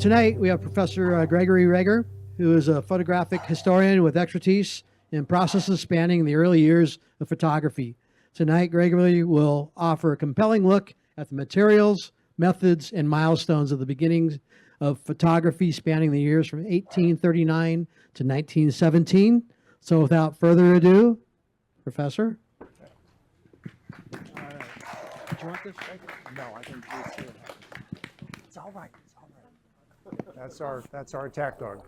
Tonight we have Professor Gregory Reger, who is a photographic historian with expertise in processes spanning the early years of photography. Tonight, Gregory will offer a compelling look at the materials, methods, and milestones of the beginnings of photography spanning the years from 1839 to 1917. So without further ado, Professor. Do you want this? No, I think it's all right. It's all right. That's our attack dog.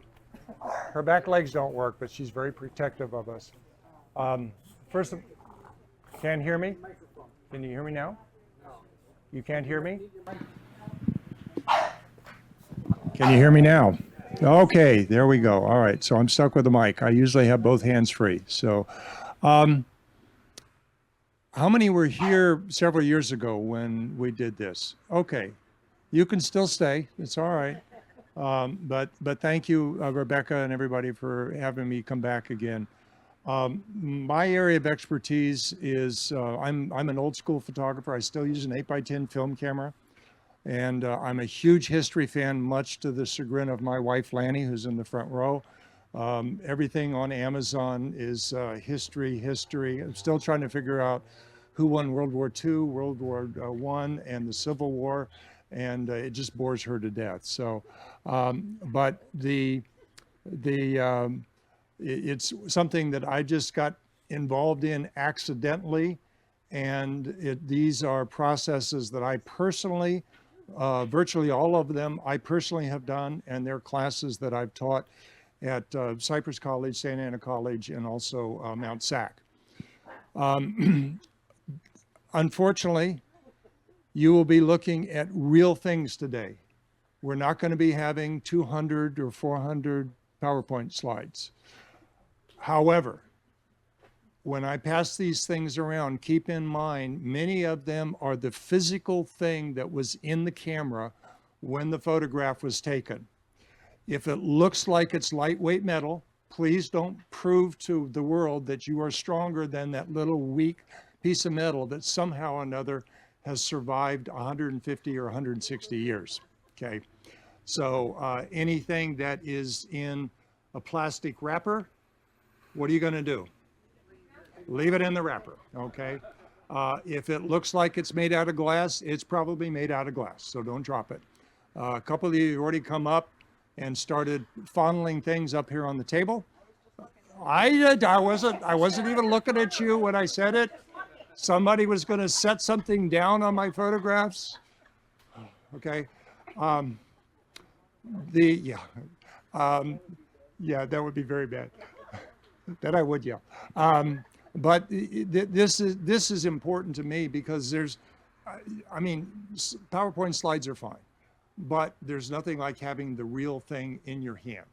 Her back legs don't work, but she's very protective of us. First, can't hear me? Can you hear me now? You can't hear me? Can you hear me now? Okay, there we go. All right, so I'm stuck with the mic. I usually have both hands free. So, how many were here several years ago when we did this? Okay, you can still stay. It's all right. But thank you, Rebecca and everybody, for having me come back again. My area of expertise is I'm an old school photographer. I still use an 8x10 film camera. And I'm a huge history fan, much to the chagrin of my wife, Lanny, who's in the front row. Everything on Amazon is history. I'm still trying to figure out who won World War II, World War I, and the Civil War, and it just bores her to death. So, but it's something that I just got involved in accidentally, and these are processes that I personally, virtually all of them, I personally have done, and they're classes that I've taught at Cypress College, Santa Ana College, and also Mount SAC. Unfortunately, you will be looking at real things today. We're not going to be having 200 or 400 PowerPoint slides. However, when I pass these things around, keep in mind, many of them are the physical thing that was in the camera when the photograph was taken. If it looks like it's lightweight metal, please don't prove to the world that you are stronger than that little weak piece of metal that somehow or another has survived 150 or 160 years, okay? So anything that is in a plastic wrapper, what are you gonna do? Leave it in the wrapper, okay? If it looks like it's made out of glass, it's probably made out of glass, so don't drop it. A couple of you have already come up and started fondling things up here on the table. I wasn't even looking at you when I said it. Somebody was gonna set something down on my photographs, okay? Yeah, that would be very bad. That I would yell. But this is important to me because there's, I mean, PowerPoint slides are fine, but there's nothing like having the real thing in your hand.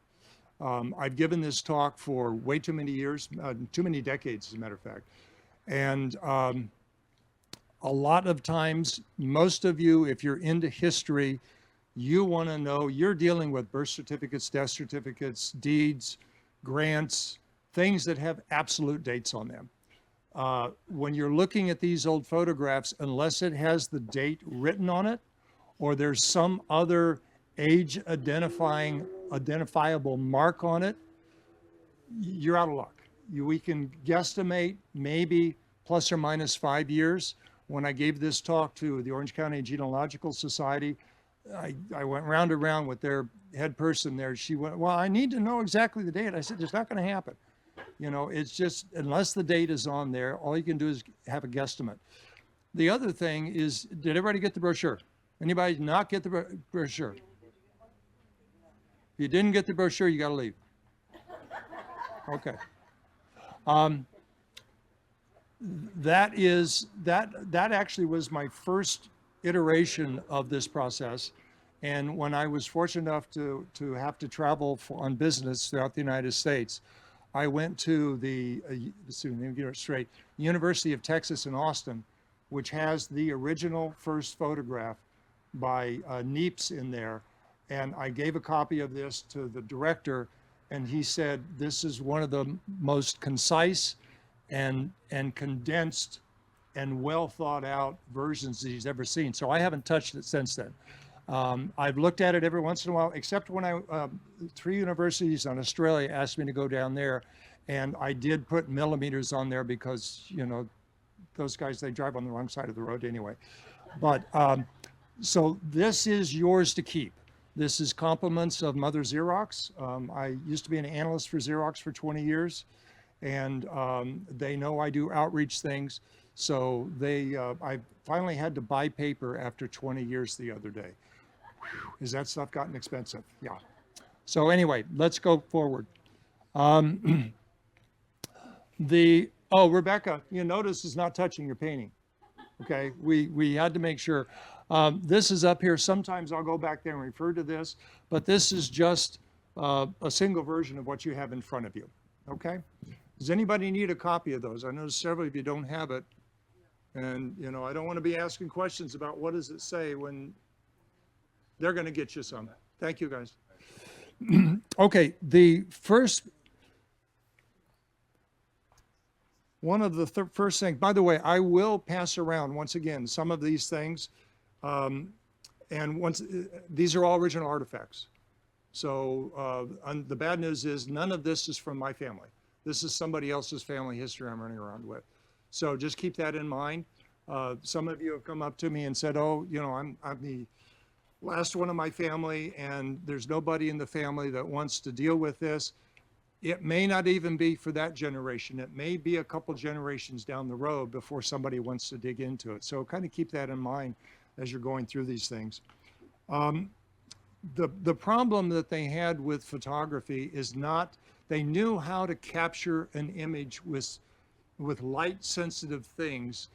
I've given this talk for way too many years, too many decades, as a matter of fact. And a lot of times, most of you, if you're into history, you want to know, you're dealing with birth certificates, death certificates, deeds, grants, things that have absolute dates on them. When you're looking at these old photographs, unless it has the date written on it, or there's some other age identifiable mark on it, you're out of luck. We can guesstimate maybe plus or minus 5 years. When I gave this talk to the Orange County Genealogical Society, I went round and round with their head person there. She went, well, I need to know exactly the date. I said, it's not going to happen. You know, it's just, unless the date is on there, all you can do is have a guesstimate. The other thing is, did everybody get the brochure? Anybody not get the brochure? If you didn't get the brochure, you got to leave. Okay. That actually was my first iteration of this process. And when I was fortunate enough to have to travel on business throughout the United States, I went to the, let me get it straight, University of Texas in Austin, which has the original first photograph by Niepce in there. And I gave a copy of this to the director, and he said, this is one of the most concise and condensed and well thought out versions that he's ever seen. So I haven't touched it since then. I've looked at it every once in a while, except when 3 universities in Australia asked me to go down there, and I did put millimeters on there because, you know, those guys, they drive on the wrong side of the road anyway. But so this is yours to keep. This is compliments of Mother Xerox. I used to be an analyst for Xerox for 20 years, and they know I do outreach things. So I finally had to buy paper after 20 years the other day. Whew, has that stuff gotten expensive? Yeah. So anyway, let's go forward. Rebecca, you notice is not touching your painting. Okay, we had to make sure. This is up here. Sometimes I'll go back there and refer to this, but this is just a single version of what you have in front of you. Okay? Does anybody need a copy of those? I know several of you don't have it. And, you know, I don't want to be asking questions about what does it say when they're going to get you some. Thank you, guys. Okay, one of the first things, by the way, I will pass around once again some of these things. These are all original artifacts. So the bad news is none of this is from my family. This is somebody else's family history I'm running around with. So just keep that in mind. Some of you have come up to me and said, oh, you know, I'm the last one of my family, and there's nobody in the family that wants to deal with this. It may not even be for that generation. It may be a couple generations down the road before somebody wants to dig into it. So kind of keep that in mind as you're going through these things. The problem that they had with photography is not, they knew how to capture an image with light sensitive things.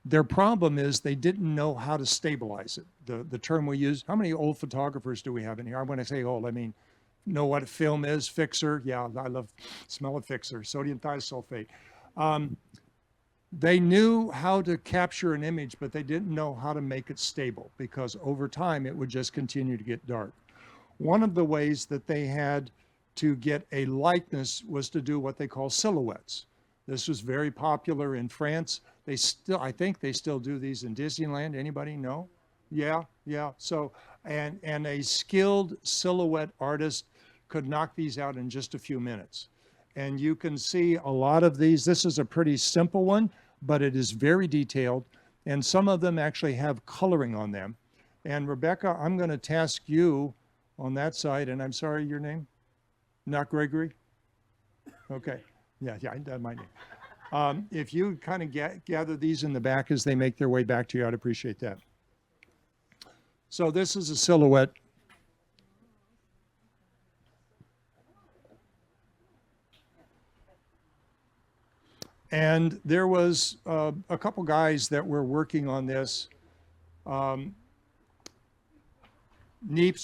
Their problem is they didn't know how to stabilize it. The term we use, how many old photographers do we have in here? When I say old, I mean, know what a film is, fixer. Yeah, I love smell of fixer, sodium thiosulfate. They knew how to capture an image, but they didn't know how to make it stable because over time it would just continue to get dark. One of the ways that they had to get a likeness was to do what they call silhouettes. This was very popular in France. I think they still do these in Disneyland. Anybody know? Yeah. So, and a skilled silhouette artist could knock these out in just a few minutes. And you can see a lot of these. This is a pretty simple one, but it is very detailed. And some of them actually have coloring on them. And Rebecca, I'm going to task you on that side. And I'm sorry, your name? Not Gregory? Okay. Yeah, that's my name. If you kind of gather these in the back as they make their way back to you, I'd appreciate that. So this is a silhouette. And there was a couple guys that were working on this. Neeps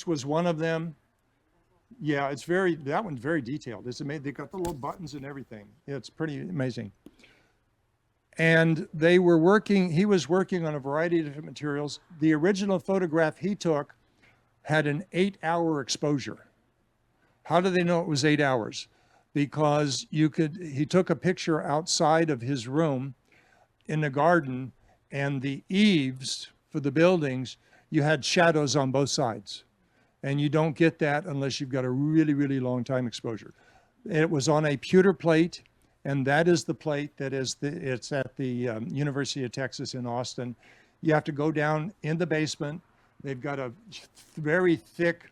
was one of them. Yeah, that one's very detailed. It's amazing. They got the little buttons and everything. It's pretty amazing. And he was working on a variety of different materials. The original photograph he took had an 8-hour exposure. How do they know it was 8 hours? Because he took a picture outside of his room in the garden, and the eaves for the buildings, you had shadows on both sides. And you don't get that unless you've got a really, really long time exposure. It was on a pewter plate, and that is the plate that it's at the University of Texas in Austin. You have to go down in the basement. They've got a very thick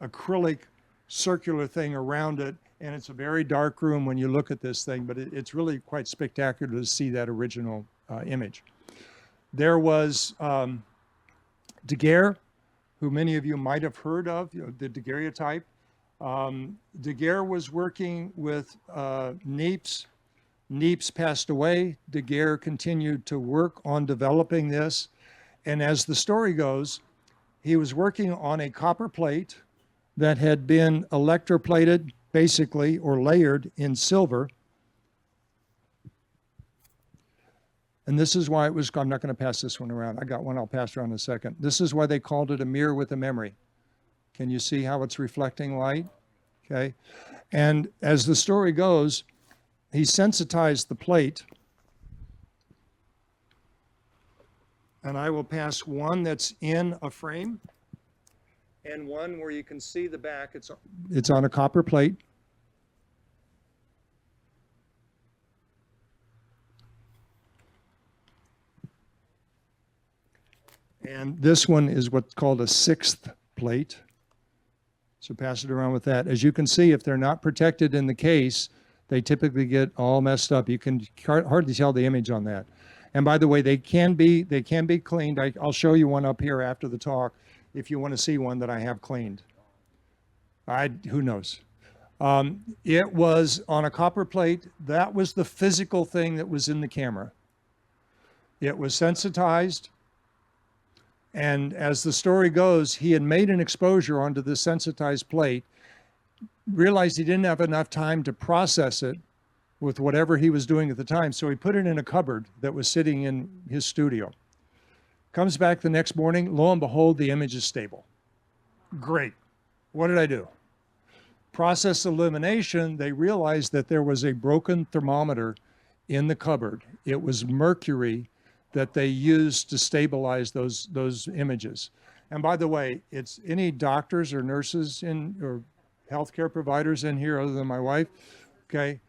acrylic circular thing around it, and it's a very dark room when you look at this thing, but it's really quite spectacular to see that original image. There was Daguerre, who many of you might have heard of, the daguerreotype. Daguerre was working with Neeps. Neeps passed away. Daguerre continued to work on developing this. And as the story goes, he was working on a copper plate that had been electroplated, basically, or layered in silver. And this is why it was, I'm not going to pass this one around. I got one I'll pass around in a second. This is why they called it a mirror with a memory. Can you see how it's reflecting light? Okay. And as the story goes, he sensitized the plate. And I will pass one that's in a frame. and one where you can see the back. It's on a copper plate. And this one is what's called a 6th plate. So pass it around with that. As you can see, if they're not protected in the case, they typically get all messed up. You can hardly tell the image on that. And by the way, they can be cleaned. I'll show you one up here after the talk if you want to see one that I have cleaned. Who knows? It was on a copper plate. That was the physical thing that was in the camera. It was sensitized. And as the story goes, he had made an exposure onto this sensitized plate, realized he didn't have enough time to process it with whatever he was doing at the time, so he put it in a cupboard that was sitting in his studio. Comes back the next morning, lo and behold, the image is stable. Great. What did I do? Process elimination, they realized that there was a broken thermometer in the cupboard. It was mercury that they used to stabilize those images. And by the way, it's any doctors or nurses or healthcare providers in here other than my wife? Okay.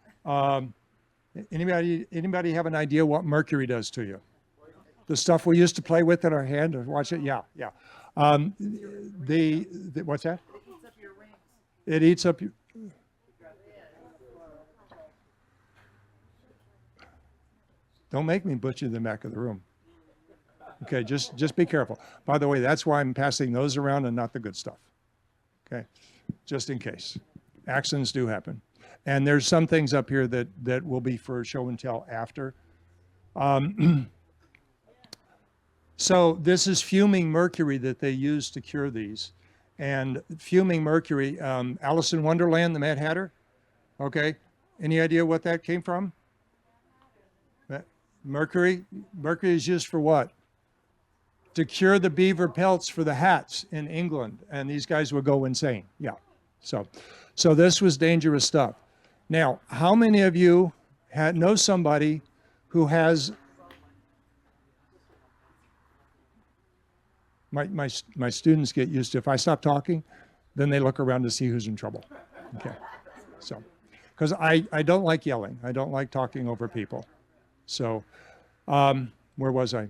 Anybody have an idea what mercury does to you? The stuff we used to play with in our hand or watch it? Yeah. What's that? It eats up your Don't make me put you in the back of the room. Okay, just be careful. By the way, that's why I'm passing those around and not the good stuff. Okay, just in case. Accidents do happen. And there's some things up here that will be for show and tell after. So this is fuming mercury that they use to cure these. And fuming mercury, Alice in Wonderland, the Mad Hatter, okay? Any idea what that came from? Mercury is used for what? To cure the beaver pelts for the hats in England, and these guys would go insane. Yeah, so this was dangerous stuff. Now, how many of you know somebody who has? My students get used to, if I stop talking, then they look around to see who's in trouble. Okay, so because I don't like yelling, I don't like talking over people. So, where was I?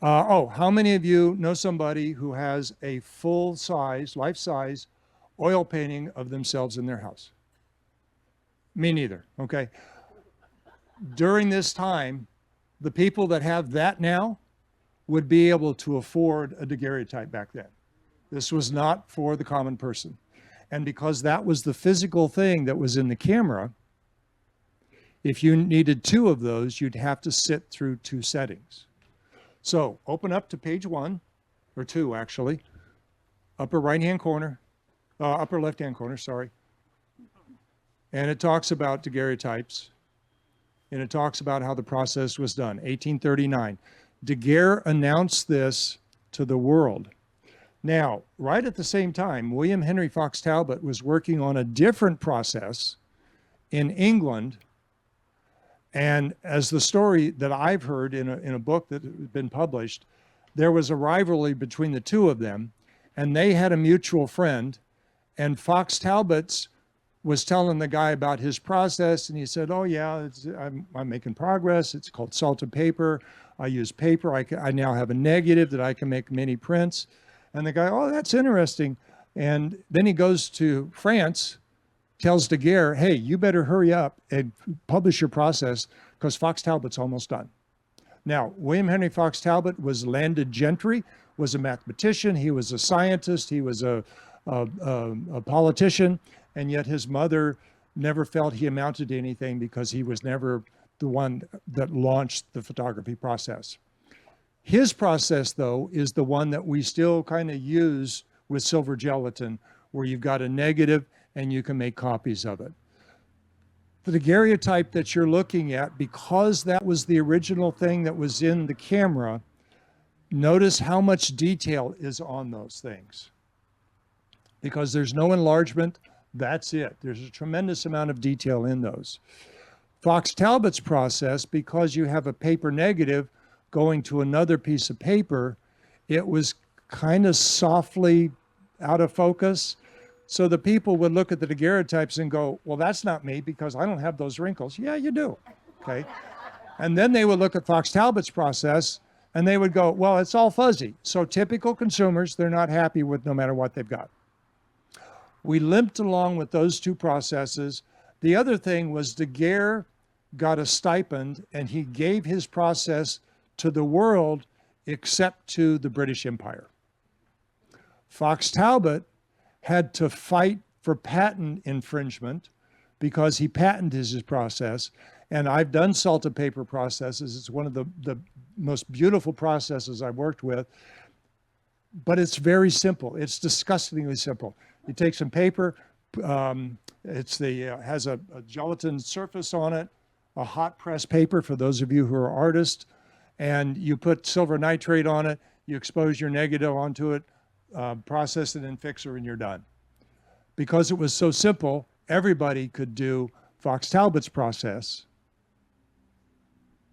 How many of you know somebody who has a full-size, life-size oil painting of themselves in their house? Me neither, okay? During this time, the people that have that now would be able to afford a daguerreotype back then. This was not for the common person. And because that was the physical thing that was in the camera, if you needed 2 of those, you'd have to sit through 2 settings. So open up to page 1, or 2 actually, upper right-hand corner, upper left-hand corner, sorry. And it talks about daguerreotypes, and it talks about how the process was done, 1839. Daguerre announced this to the world. Now, right at the same time, William Henry Fox Talbot was working on a different process in England. And as the story that I've heard in a book that has been published, there was a rivalry between the 2 of them, and they had a mutual friend. And Fox Talbot's was telling the guy about his process, and he said, "Oh yeah, I'm making progress. It's called salted paper. I use paper. I now have a negative that I can make mini prints." And the guy, "Oh, that's interesting." And then he goes to France, tells Daguerre, "Hey, you better hurry up and publish your process because Fox Talbot's almost done." Now, William Henry Fox Talbot was landed gentry, was a mathematician, he was a scientist, he was a politician, and yet his mother never felt he amounted to anything because he was never the one that launched the photography process. His process, though, is the one that we still kind of use with silver gelatin, where you've got a negative and you can make copies of it. The daguerreotype that you're looking at, because that was the original thing that was in the camera, notice how much detail is on those things. Because there's no enlargement, that's it. There's a tremendous amount of detail in those. Fox Talbot's process, because you have a paper negative going to another piece of paper, it was kind of softly out of focus. So the people would look at the daguerreotypes and go, well, that's not me because I don't have those wrinkles. Yeah, you do. Okay. And then they would look at Fox Talbot's process and they would go, well, it's all fuzzy. So typical consumers, they're not happy with no matter what they've got. We limped along with those two processes. The other thing was Daguerre got a stipend and he gave his process to the world except to the British Empire. Fox Talbot had to fight for patent infringement because he patented his process. And I've done salted paper processes. It's one of the most beautiful processes I've worked with. But it's very simple. It's disgustingly simple. You take some paper, has a gelatin surface on it, a hot press paper for those of you who are artists, and you put silver nitrate on it, you expose your negative onto it, process it in fixer, and you're done. Because it was so simple, everybody could do Fox Talbot's process,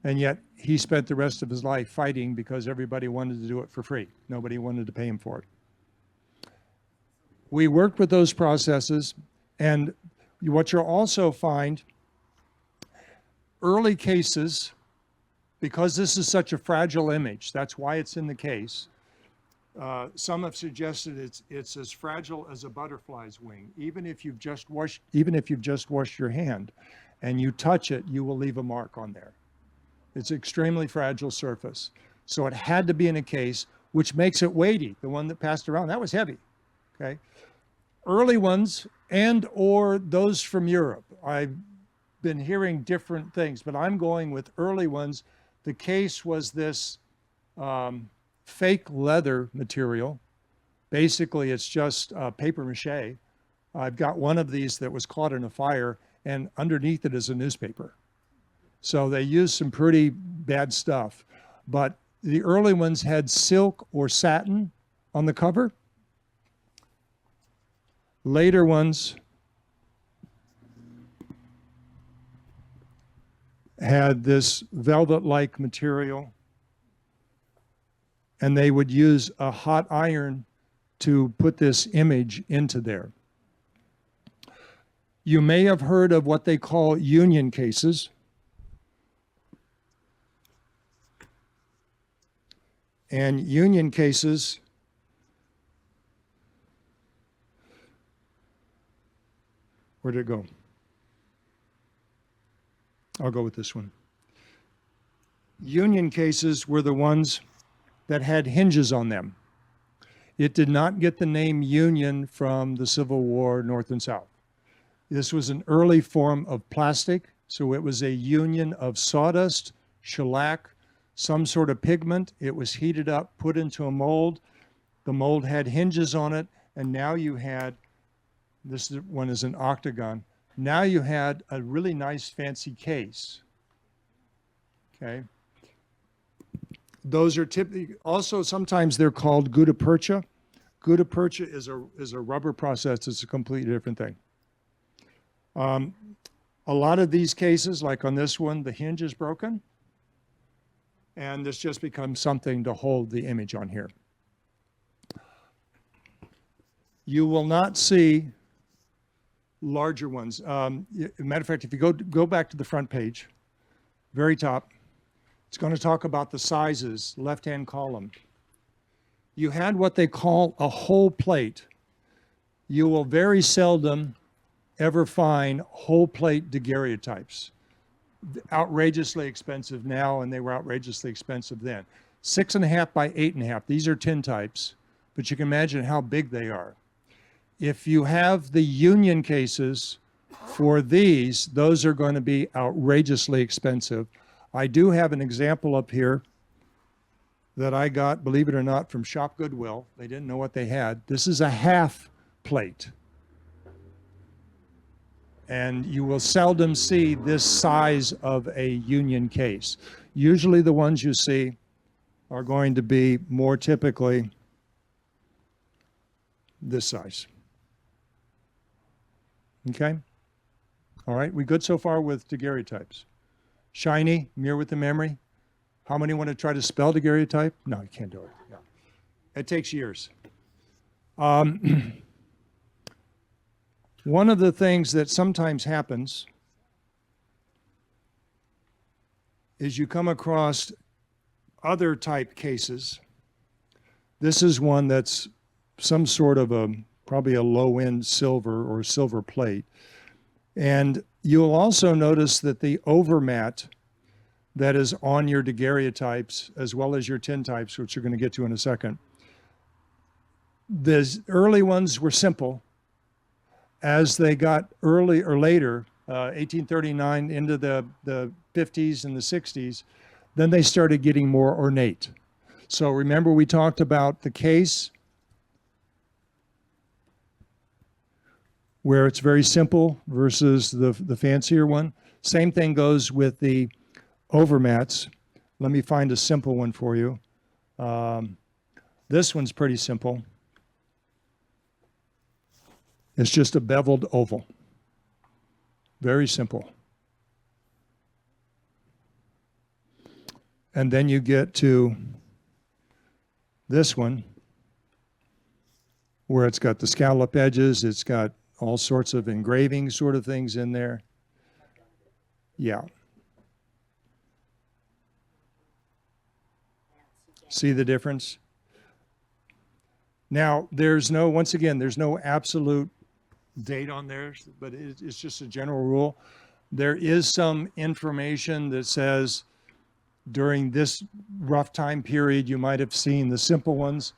and yet he spent the rest of his life fighting because everybody wanted to do it for free. Nobody wanted to pay him for it. We worked with those processes, and what you'll also find, early cases, because this is such a fragile image, that's why it's in the case. Some have suggested it's as fragile as a butterfly's wing. Even if you've just washed your hand and you touch it, you will leave a mark on there. It's an extremely fragile surface. So it had to be in a case, which makes it weighty. The one that passed around, that was heavy. Okay. Early ones and or those from Europe. I've been hearing different things, but I'm going with early ones. The case was this fake leather material. Basically, it's just paper mache. I've got one of these that was caught in a fire, and underneath it is a newspaper. So they used some pretty bad stuff. But the early ones had silk or satin on the cover. Later ones had this velvet-like material, and they would use a hot iron to put this image into there. You may have heard of what they call union cases. And union cases where did it go? I'll go with this one. Union cases were the ones that had hinges on them. It did not get the name Union from the Civil War, North and South. This was an early form of plastic, so it was a union of sawdust, shellac, some sort of pigment. It was heated up, put into a mold. The mold had hinges on it, and now you had, this one is an octagon. Now you had a really nice fancy case. Okay. Those are typically, also sometimes they're called gutta percha. Gutta percha is a rubber process. It's a completely different thing. A lot of these cases, like on this one, the hinge is broken. And this just becomes something to hold the image on here. You will not see larger ones. Matter of fact, if you go back to the front page, very top, it's going to talk about the sizes, left-hand column. You had what they call a whole plate. You will very seldom ever find whole plate daguerreotypes. Outrageously expensive now, and they were outrageously expensive then. 6.5 by 8.5. These are tin types, but you can imagine how big they are. If you have the union cases for these, those are going to be outrageously expensive. I do have an example up here that I got, believe it or not, from Shop Goodwill. They didn't know what they had. This is a half plate. And you will seldom see this size of a union case. Usually the ones you see are going to be more typically this size. Okay? All right, we good so far with daguerreotypes? Shiny, mirror with the memory. How many want to try to spell daguerreotype? No, you can't do it. Yeah. It takes years. One of the things that sometimes happens is you come across other type cases. This is one that's some sort of probably a low-end silver or silver plate. And you'll also notice that the overmat that is on your daguerreotypes, as well as your tintypes, which we're going to get to in a second, the early ones were simple. As they got early or later, 1839 into the 50s and the 60s, then they started getting more ornate. So remember we talked about the case, where it's very simple versus the fancier one. Same thing goes with the overmats. Let me find a simple one for you. This one's pretty simple. It's just a beveled oval. Very simple. And then you get to this one, where it's got the scallop edges, it's got all sorts of engraving sort of things in there. Yeah. See the difference? Now, once again, there's no absolute date on there, but it's just a general rule. There is some information that says during this rough time period, you might have seen the simple ones.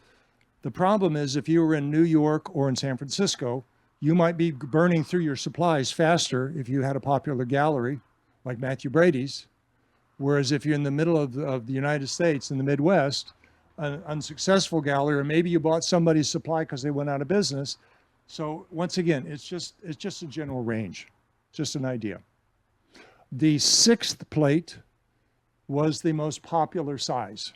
The problem is if you were in New York or in San Francisco, you might be burning through your supplies faster if you had a popular gallery like Matthew Brady's. Whereas if you're in the middle of the United States, in the Midwest, an unsuccessful gallery, or maybe you bought somebody's supply because they went out of business. So once again, it's just a general range, just an idea. The 6th plate was the most popular size,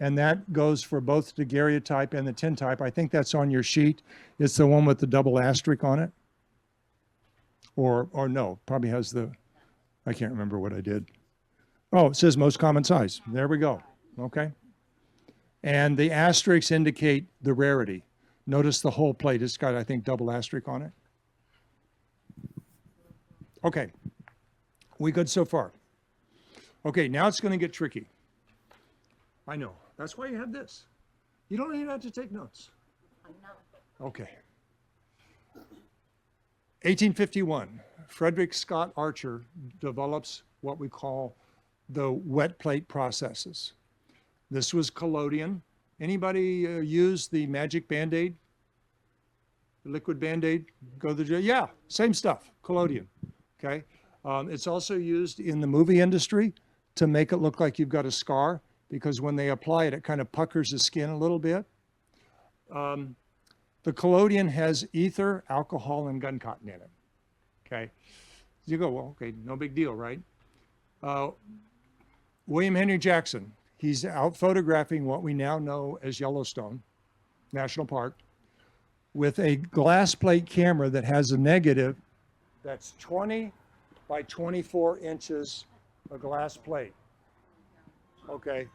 and that goes for both the daguerreotype and the tintype. I think that's on your sheet. It's the one with the double asterisk on it, or no, probably has the. I can't remember what I did. Oh, it says most common size. There we go. Okay. And the asterisks indicate the rarity. Notice the whole plate. It's got, I think, double asterisk on it. Okay. We good so far? Okay, now it's going to get tricky. I know. That's why you have this. You don't even have to take notes. I know. Okay. 1851, Frederick Scott Archer develops what we call the wet plate processes. This was collodion. Anybody use the magic Band-Aid? The liquid Band-Aid? Go to the, yeah, same stuff, collodion, okay? It's also used in the movie industry to make it look like you've got a scar, because when they apply it, it kind of puckers the skin a little bit. The collodion has ether, alcohol, and gun cotton in it, okay? You go, well, okay, no big deal, right? William Henry Jackson, he's out photographing what we now know as Yellowstone National Park with a glass plate camera that has a negative that's 20 by 24 inches of glass plate. Okay.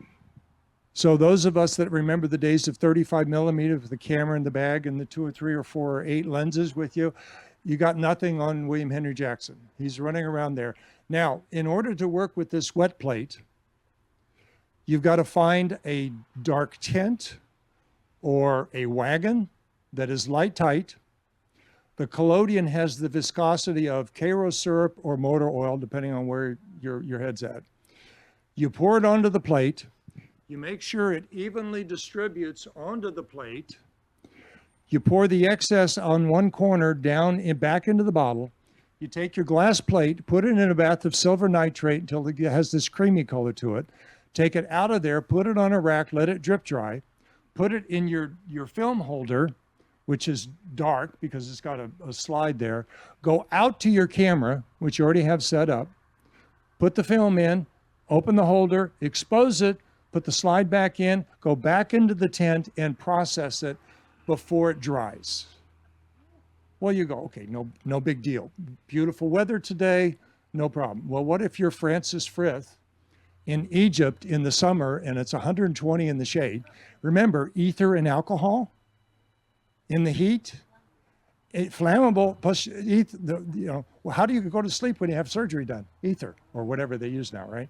So those of us that remember the days of 35 millimeter with the camera in the bag and the 2 or 3 or 4 or 8 lenses with you, you got nothing on William Henry Jackson. He's running around there. Now, in order to work with this wet plate, you've got to find a dark tint or a wagon that is light tight. The collodion has the viscosity of Karo syrup or motor oil, depending on where your head's at. You pour it onto the plate. You make sure it evenly distributes onto the plate. You pour the excess on one corner down and back into the bottle. You take your glass plate, put it in a bath of silver nitrate until it has this creamy color to it. Take it out of there, put it on a rack, let it drip dry. Put it in your film holder, which is dark because it's got a slide there. Go out to your camera, which you already have set up. Put the film in, open the holder, expose it, put the slide back in, go back into the tent and process it before it dries. Well, you go, okay, no big deal. Beautiful weather today, no problem. Well, what if you're Francis Frith in Egypt in the summer and it's 120 in the shade? Remember, ether and alcohol in the heat, flammable, plus, well, how do you go to sleep when you have surgery done? Ether, or whatever they use now, right?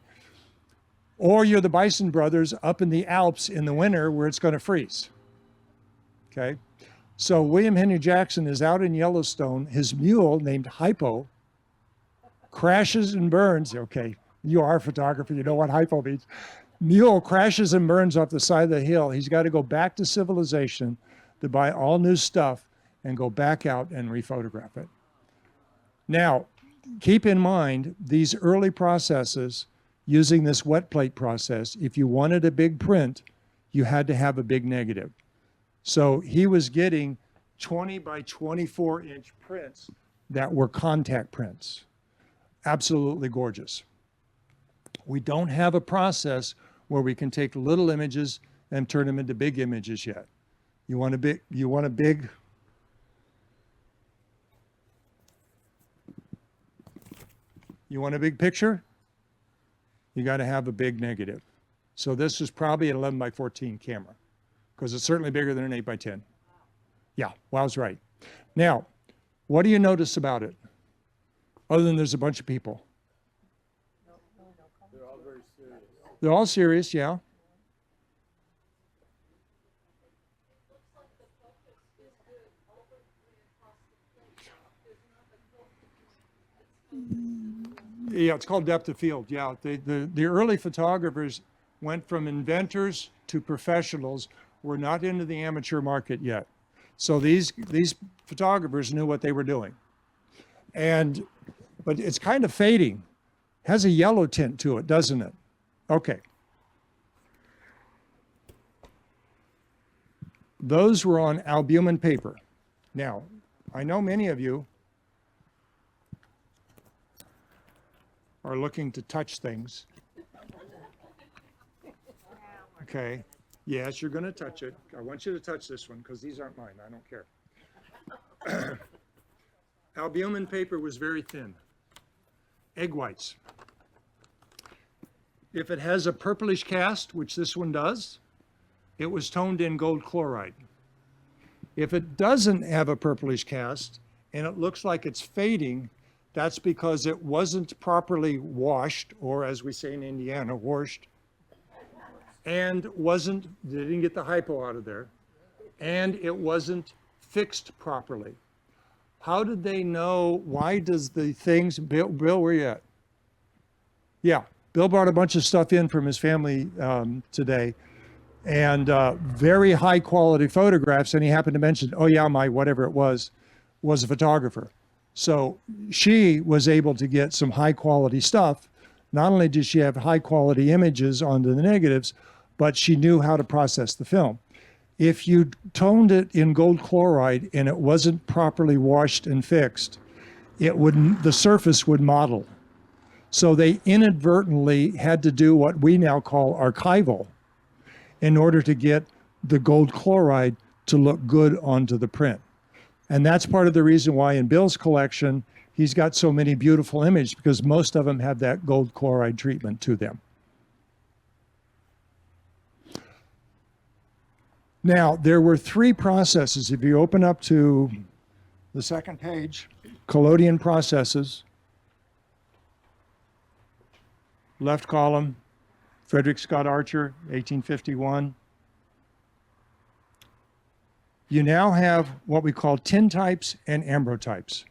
Or you're the Bison brothers up in the Alps in the winter where it's going to freeze. Okay? So William Henry Jackson is out in Yellowstone. His mule, named Hypo, crashes and burns. Okay, you are a photographer, you know what hypo means. Mule crashes and burns off the side of the hill. He's got to go back to civilization to buy all new stuff and go back out and rephotograph it. Now, keep in mind, these early processes using this wet plate process, if you wanted a big print, you had to have a big negative. So he was getting 20 by 24 inch prints that were contact prints. Absolutely gorgeous. We don't have a process where we can take little images and turn them into big images yet. You want a big picture? You got to have a big negative. So this is probably an 11 by 14 camera, because it's certainly bigger than an 8 by 10. Yeah, Wow's right. Now, what do you notice about it? Other than there's a bunch of people. They're all very serious. They're all serious, yeah. Yeah, it's called depth of field. Yeah, the early photographers went from inventors to professionals. We're not into the amateur market yet. So these photographers knew what they were doing. But it's kind of fading. Has a yellow tint to it, doesn't it? Okay. Those were on albumin paper. Now, I know many of you are looking to touch things. Okay. Yes, you're going to touch it. I want you to touch this one because these aren't mine. I don't care. Albumin paper was very thin. Egg whites. If it has a purplish cast, which this one does, it was toned in gold chloride. If it doesn't have a purplish cast and it looks like it's fading, that's because it wasn't properly washed, or as we say in Indiana, washed, and they didn't get the hypo out of there, and it wasn't fixed properly. How did they know? Why does the things, Bill, where you at? Yeah, Bill brought a bunch of stuff in from his family today, and very high quality photographs, and he happened to mention, oh yeah, my whatever it was a photographer. So she was able to get some high quality stuff. Not only did she have high quality images onto the negatives, but she knew how to process the film. If you toned it in gold chloride and it wasn't properly washed and fixed, the surface would mottle. So they inadvertently had to do what we now call archival in order to get the gold chloride to look good onto the print. And that's part of the reason why in Bill's collection, he's got so many beautiful images, because most of them have that gold chloride treatment to them. Now, there were three processes. If you open up to the second page, collodion processes, left column, Frederick Scott Archer, 1851. You now have what we call tintypes and ambrotypes.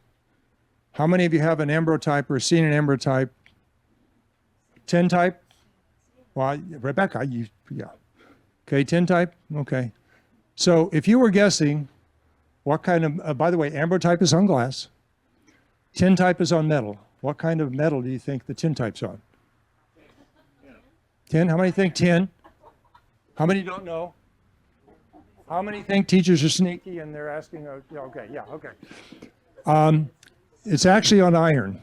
How many of you have an ambrotype or seen an ambrotype? Tintype? Well, Rebecca, yeah. Okay, tintype? Okay. So if you were guessing what kind of, by the way, ambrotype is on glass. Tintype is on metal. What kind of metal do you think the tintype's on? Tin? How many think tin? How many don't know? How many think teachers are sneaky and they're asking, okay, yeah, okay. It's actually on iron.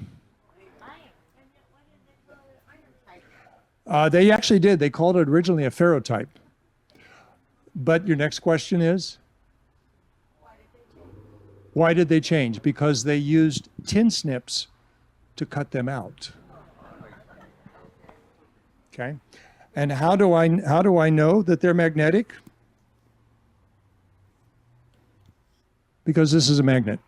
They actually did. They called it originally a ferrotype. But your next question is? Why did they change? Because they used tin snips to cut them out. Okay. And how do I know that they're magnetic? Because this is a magnet.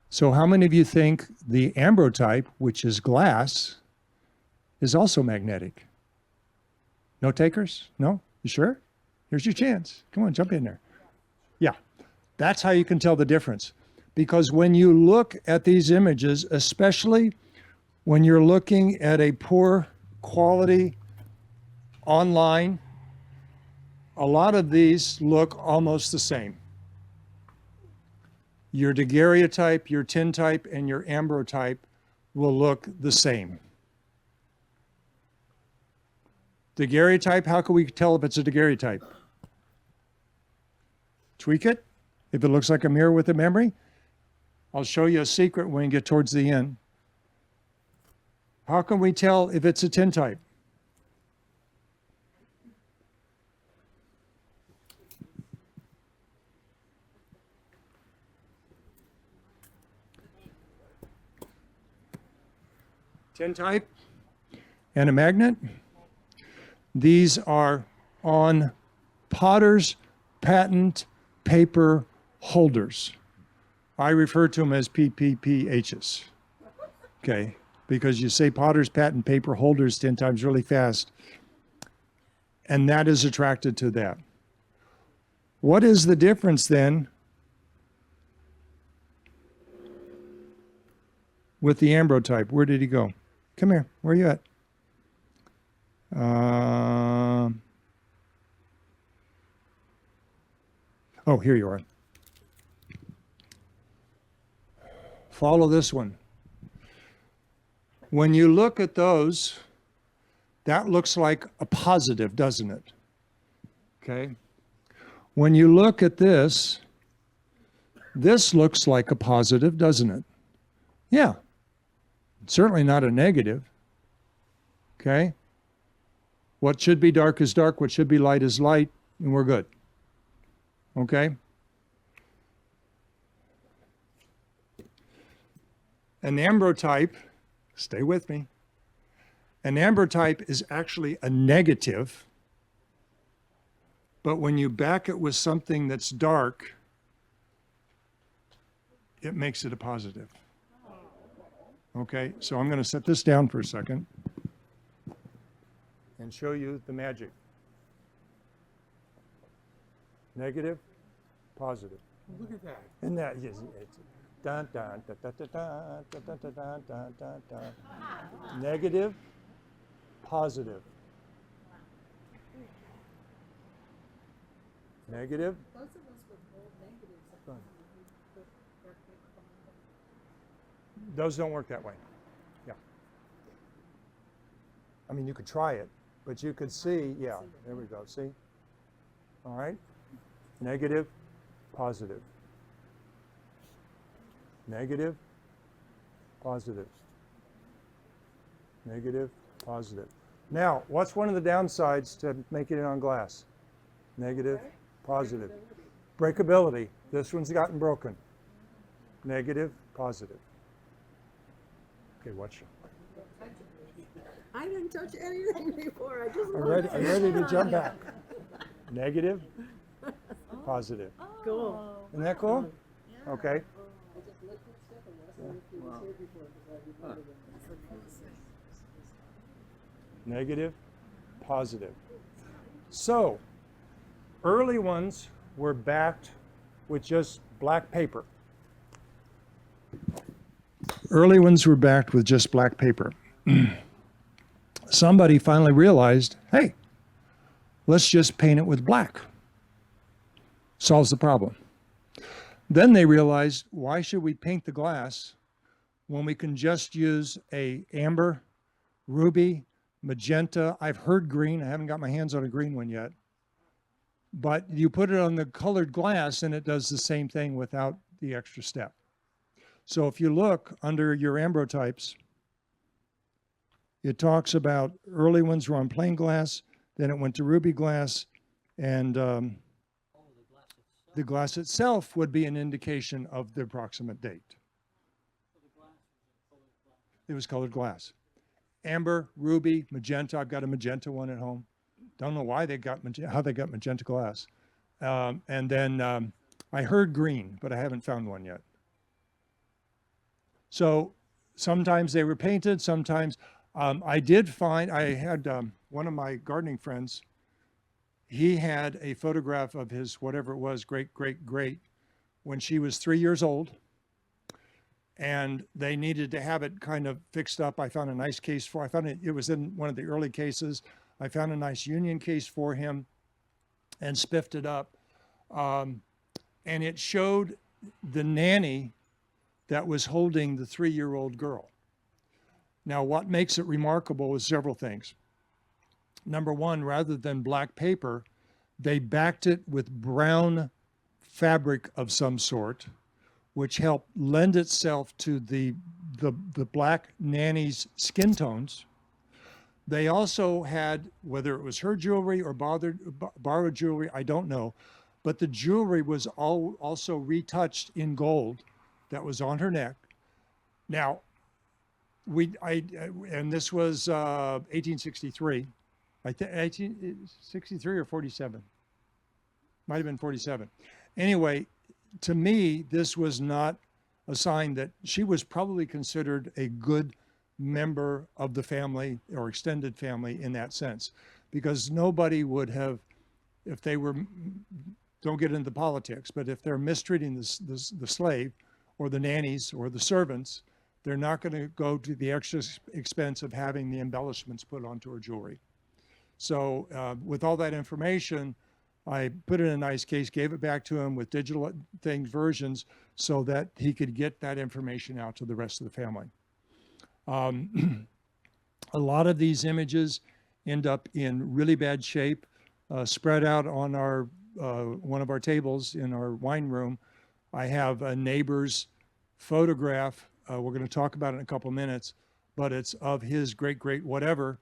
So how many of you think the ambrotype, which is glass, is also magnetic? No takers? No? You sure? Here's your chance. Come on, jump in there. Yeah, that's how you can tell the difference. Because when you look at these images, especially when you're looking at a poor quality online, a lot of these look almost the same. Your daguerreotype, your tintype, and your ambrotype will look the same. Daguerreotype, how can we tell if it's a daguerreotype? Tweak it. If it looks like a mirror with a memory, I'll show you a secret when we get towards the end. How can we tell if it's a tintype? Tintype and a magnet. These are on Potter's patent paper holders. I refer to them as PPPHs. Okay, because you say Potter's patent paper holders 10 times really fast, and that is attracted to that. What is the difference then with the ambrotype? Where did he go? Come here. Where are you at? Oh, here you are. Follow this one. When you look at those, that looks like a positive, doesn't it? Okay. When you look at this looks like a positive, doesn't it? Yeah. Certainly not a negative. Okay. What should be dark is dark, what should be light is light, and we're good. Okay? An ambrotype, stay with me, an ambrotype is actually a negative, but when you back it with something that's dark, it makes it a positive. Okay, so I'm going to set this down for a second and show you the magic. Negative, positive. Look at that. And that is it's dun dun dun dun dun dun dun dun dun dun dun dun. Negative, positive. Negative. Both of us were bold negatives. Those don't work that way. Yeah. I mean, you could try it, but you could see, yeah, there we go, see? All right? Negative, positive. Negative, positive. Negative, positive. Now, what's one of the downsides to making it on glass? Negative, positive. Breakability. This one's gotten broken. Negative, positive. Okay, watch. I didn't touch anything before. I just Are you ready to jump back? Negative, positive. Cool. Isn't that cool? Okay. Negative, positive. So, early ones were backed with just black paper. Early ones were backed with just black paper. Somebody finally realized, hey, let's just paint it with black. Solves the problem. Then they realized, why should we paint the glass when we can just use a amber, ruby, magenta. I've heard green. I haven't got my hands on a green one yet. But you put it on the colored glass and it does the same thing without the extra step. So if you look under your ambrotypes, it talks about early ones were on plain glass, then it went to ruby glass, and the glass itself would be an indication of the approximate date. It was colored glass. Amber, ruby, magenta. I've got a magenta one at home. Don't know why they got how they got magenta glass. And then I heard green, but I haven't found one yet. So sometimes they were painted, sometimes I did find, I had one of my gardening friends, he had a photograph of his, whatever it was, great, when she was 3 years old. And they needed to have it kind of fixed up. I found a nice case for, I found it was in one of the early cases. I found a nice union case for him and spiffed it up. And it showed the nanny that was holding the 3-year-old girl. Now, what makes it remarkable is several things. Number one, rather than black paper, they backed it with brown fabric of some sort, which helped lend itself to the black nanny's skin tones. They also had, whether it was her jewelry or borrowed jewelry, I don't know, but the jewelry was also retouched in gold that was on her neck. Now, and this was 1863, 1863 or 47, might have been 47. Anyway, to me, this was not a sign that she was probably considered a good member of the family or extended family in that sense, because nobody would have, if they were, don't get into politics, but if they're mistreating the slave or the nannies or the servants, they're not going to go to the extra expense of having the embellishments put onto her jewelry. So with all that information, I put it in a nice case, gave it back to him with digital versions so that he could get that information out to the rest of the family. A lot of these images end up in really bad shape, spread out on our one of our tables in our wine room. I have a neighbor's photograph. We're going to talk about it in a couple of minutes, but it's of his great whatever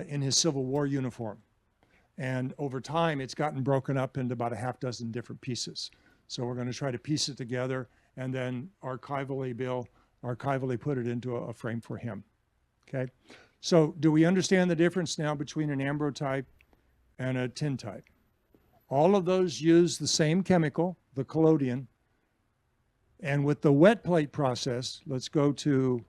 in his Civil War uniform. And over time, it's gotten broken up into about a half dozen different pieces. So we're going to try to piece it together and then archivally put it into a frame for him. Okay. So do we understand the difference now between an ambrotype and a tintype? All of those use the same chemical, the collodion. And with the wet plate process, let's go to,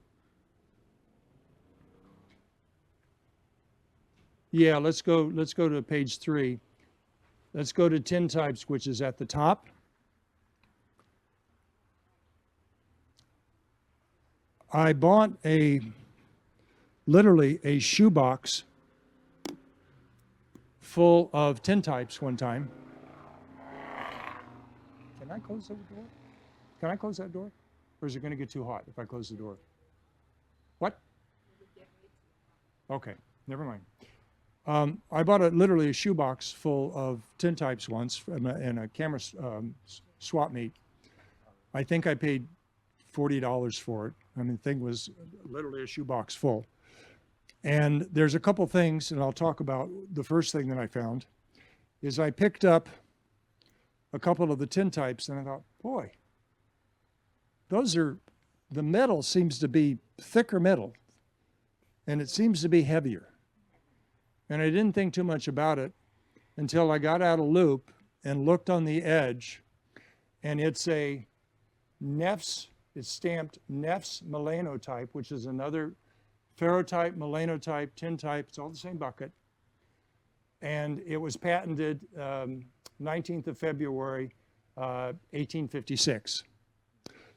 let's go to page 3. Let's go to tintypes, which is at the top. I bought literally a shoebox full of tintypes one time. Can I close that door? Can I close that door? Or is it going to get too hot if I close the door? What? Okay, never mind. I bought literally a shoebox full of tintypes once in a camera swap meet. I think I paid $40 for it. I mean, the thing was literally a shoebox full. And there's a couple things, and I'll talk about the first thing that I found, is I picked up a couple of the tintypes, and I thought, boy, the metal seems to be thicker metal, and it seems to be heavier. And I didn't think too much about it until I got out a loop and looked on the edge, and it's a Neff's, it's stamped Neff's melanotype, which is another ferrotype, melanotype, tintype, it's all the same bucket. And it was patented 19th of February, 1856.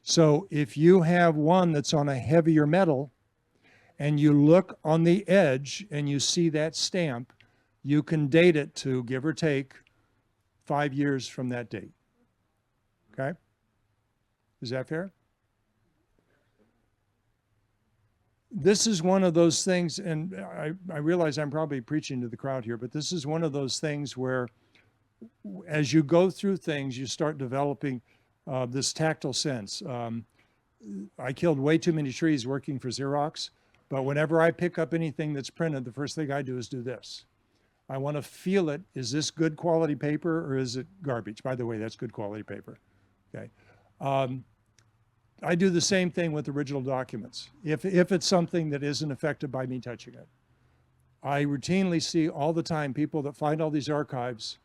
So if you have one that's on a heavier metal and you look on the edge and you see that stamp, you can date it to, give or take, 5 years from that date. Okay? Is that fair? This is one of those things, and I realize I'm probably preaching to the crowd here, but this is one of those things where as you go through things, you start developing this tactile sense. I killed way too many trees working for Xerox, but whenever I pick up anything that's printed, the first thing I do is do this. I want to feel it. Is this good quality paper or is it garbage? By the way, that's good quality paper. Okay. I do the same thing with original documents, if it's something that isn't affected by me touching it. I routinely see all the time people that find all these archives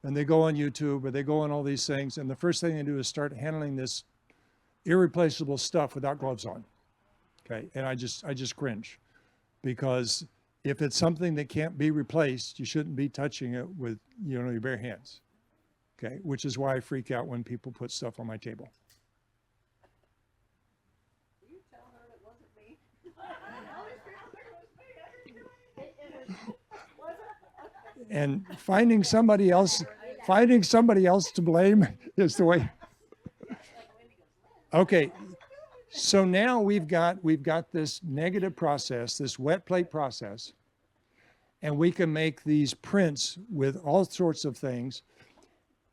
and they go on YouTube or they go on all these things, and the first thing they do is start handling this irreplaceable stuff without gloves on. Okay, and I just cringe, because if it's something that can't be replaced, you shouldn't be touching it with, you know, your bare hands. Okay, which is why I freak out when people put stuff on my table. You tell her it wasn't me. I always feel like it was me. And finding somebody else to blame is the way. Okay, so now we've got this negative process, this wet plate process, and we can make these prints with all sorts of things.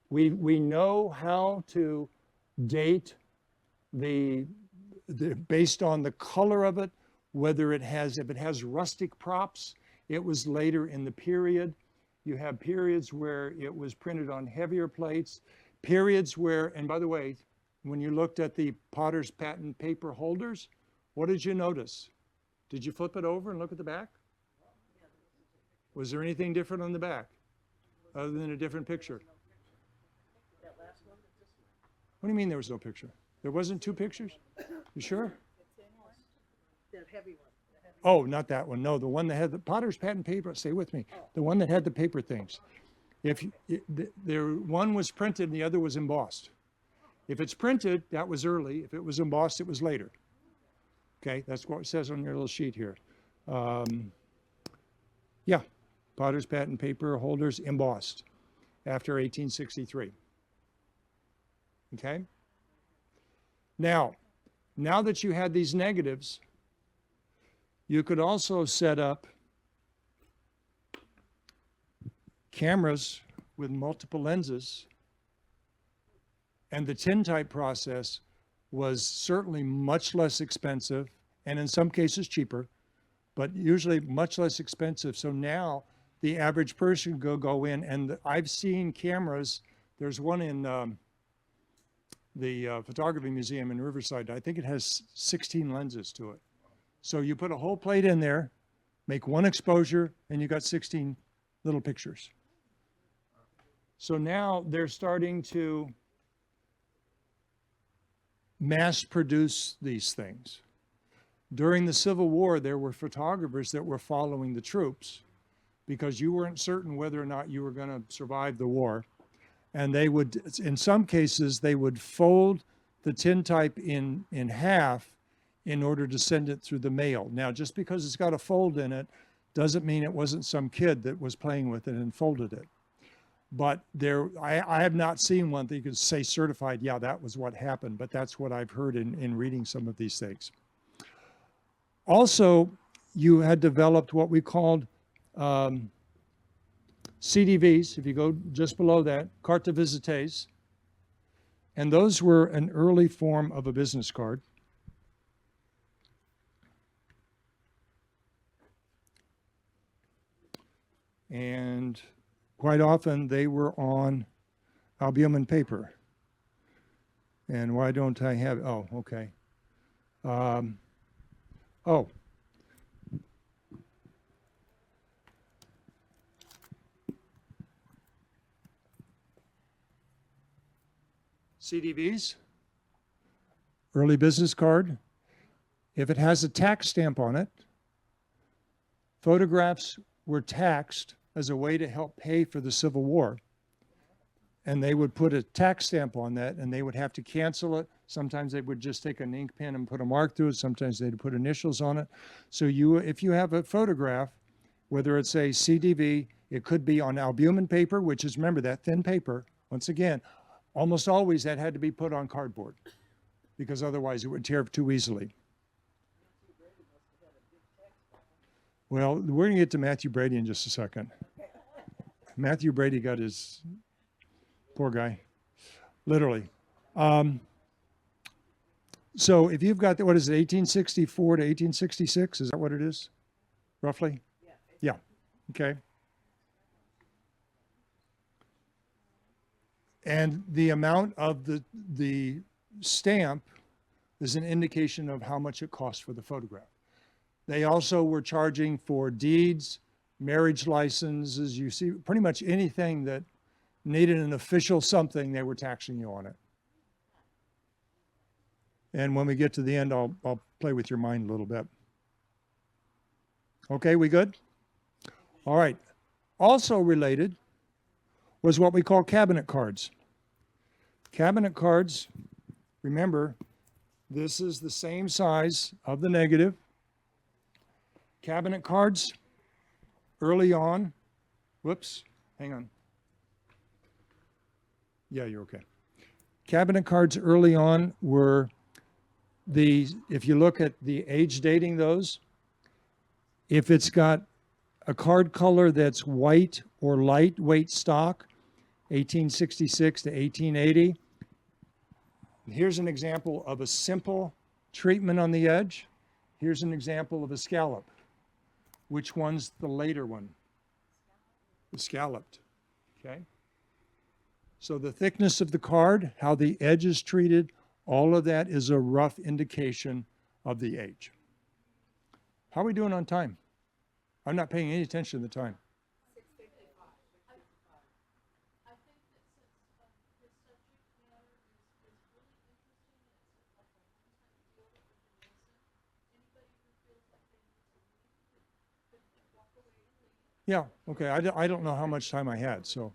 We know how to date the based on the color of it, whether if it has rustic props, it was later in the period. You have periods where it was printed on heavier plates, periods where, and by the way, when you looked at the Potter's patent paper holders, what did you notice? Did you flip it over and look at the back? Was there anything different on the back other than a different picture? What do you mean there was no picture? There wasn't two pictures? You sure? The heavy one. Oh, not that one. No, the one that had the Potter's patent paper. Stay with me. The one that had the paper things. One was printed and the other was embossed. If it's printed, that was early. If it was embossed, it was later. Okay, that's what it says on your little sheet here. Yeah, Potter's patent paper holders embossed after 1863. Okay? Now that you had these negatives, you could also set up cameras with multiple lenses, and the tintype process was certainly much less expensive, and in some cases cheaper, but usually much less expensive. So now the average person go in, and I've seen cameras. There's one in the Photography Museum in Riverside. I think it has 16 lenses to it. So you put a whole plate in there, make one exposure, and you got 16 little pictures. So now they're starting to mass produce these things. During the Civil War, there were photographers that were following the troops because you weren't certain whether or not you were going to survive the war. And they would, in some cases, they would fold the tintype in half in order to send it through the mail. Now, just because it's got a fold in it doesn't mean it wasn't some kid that was playing with it and folded it. But I have not seen one that you could say certified, yeah, that was what happened, but that's what I've heard in reading some of these things. Also, you had developed what we called CDVs, if you go just below that, carte de visites, and those were an early form of a business card. And quite often they were on albumin paper. And why don't I have, oh, okay. CDVs, early business card. If it has a tax stamp on it, photographs were taxed as a way to help pay for the Civil War. And they would put a tax stamp on that, and they would have to cancel it. Sometimes they would just take an ink pen and put a mark through it. Sometimes they'd put initials on it. So if you have a photograph, whether it's a CDV, it could be on albumin paper, which is, remember, that thin paper. Once again, almost always that had to be put on cardboard because otherwise it would tear too easily. Well, we're going to get to Matthew Brady in just a second. Matthew Brady got his, poor guy, literally. So if you've got, what is it, 1864 to 1866? Is that what it is, roughly? Yeah. Okay. And the amount of the stamp is an indication of how much it costs for the photograph. They also were charging for deeds, marriage licenses, you see pretty much anything that needed an official something, they were taxing you on it. And when we get to the end, I'll play with your mind a little bit. Okay, we good? All right. Also related was what we call cabinet cards. Cabinet cards, remember, this is the same size of the negative. Cabinet cards, early on, whoops, hang on. Yeah, you're okay. Cabinet cards early on were if you look at the age dating those, if it's got a card color that's white or lightweight stock, 1866 to 1880. Here's an example of a simple treatment on the edge. Here's an example of a scallop. Which one's the later one? The scalloped, okay? So the thickness of the card, how the edge is treated, all of that is a rough indication of the age. How are we doing on time? I'm not paying any attention to the time. Yeah, okay. I don't know how much time I had, so.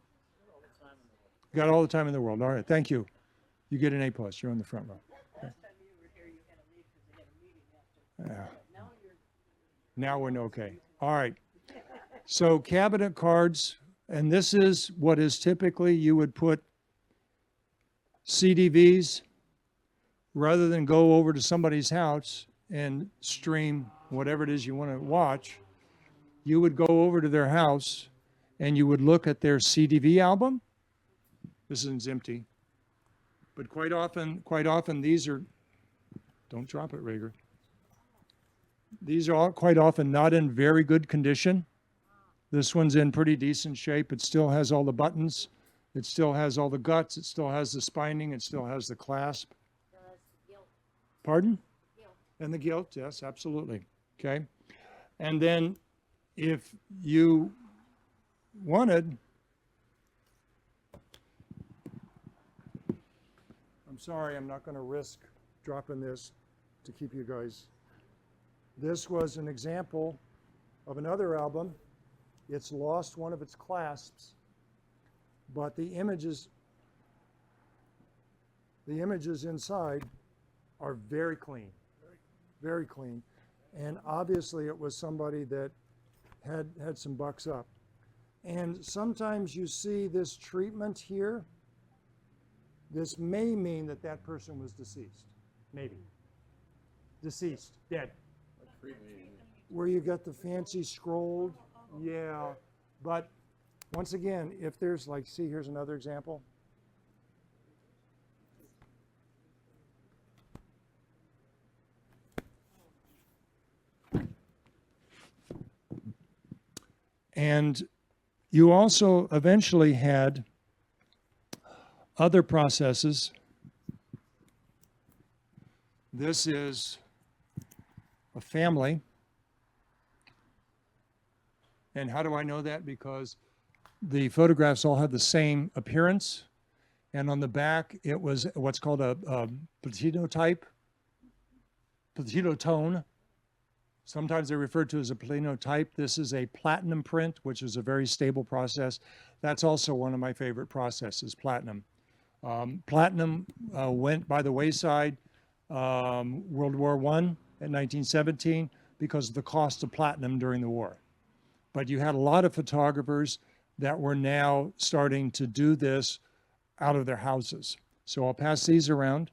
Got all the time in the world. All right, thank you. You get an A+. You're on the front row. Okay. Yeah. Now we're okay. All right. So cabinet cards, and this is what is typically you would put CDVs rather than go over to somebody's house and stream whatever it is you want to watch. You would go over to their house and you would look at their CDV album. This one's empty. But quite often these are, don't drop it, Rager. These are all quite often not in very good condition. This one's in pretty decent shape. It still has all the buttons. It still has all the guts. It still has the spining. It still has the clasp. Pardon? And the gilt, yes, absolutely. Okay. And then if you wanted, I'm sorry, I'm not going to risk dropping this to keep you guys. This was an example of another album. It's lost one of its clasps, but the images inside are very clean, very clean. And obviously it was somebody that had some bucks up. And sometimes you see this treatment here. This may mean that that person was deceased, maybe. Deceased, dead. Where you got the fancy scrolled, yeah. But once again, if there's like, see, here's another example. And you also eventually had other processes. This is a family. And how do I know that? Because the photographs all have the same appearance. And on the back, it was what's called a platino type, platino tone. Sometimes they're referred to as a platino type. This is a platinum print, which is a very stable process. That's also one of my favorite processes, platinum. Platinum went by the wayside World War I in 1917 because of the cost of platinum during the war. But you had a lot of photographers that were now starting to do this out of their houses. So I'll pass these around.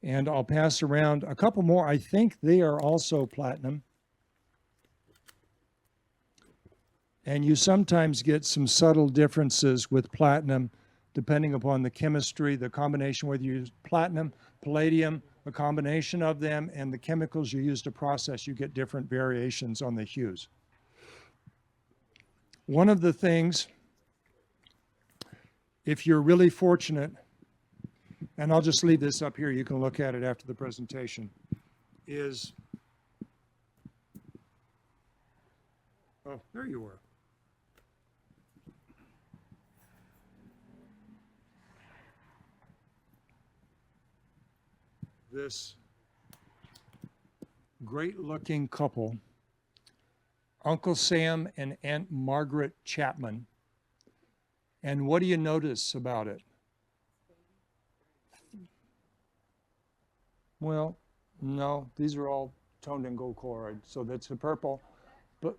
And I'll pass around a couple more. I think they are also platinum. And you sometimes get some subtle differences with platinum depending upon the chemistry, the combination, whether you use platinum, palladium, a combination of them, and the chemicals you use to process, you get different variations on the hues. One of the things, if you're really fortunate, and I'll just leave this up here, you can look at it after the presentation, is Oh, there you were. This great-looking couple, Uncle Sam and Aunt Margaret Chapman. And what do you notice about it? Well, no, these are all toned in gold chloride, so that's the purple. But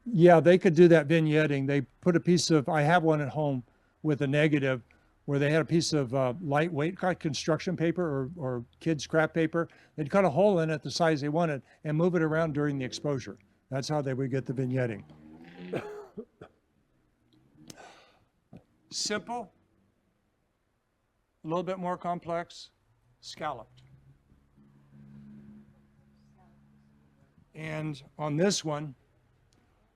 yeah, they could do that vignetting. They put a piece of, I have one at home with a negative where they had a piece of lightweight construction paper or kids' scrap paper. They'd cut a hole in it the size they wanted and move it around during the exposure. That's how they would get the vignetting. Simple, a little bit more complex, scalloped. And on this one,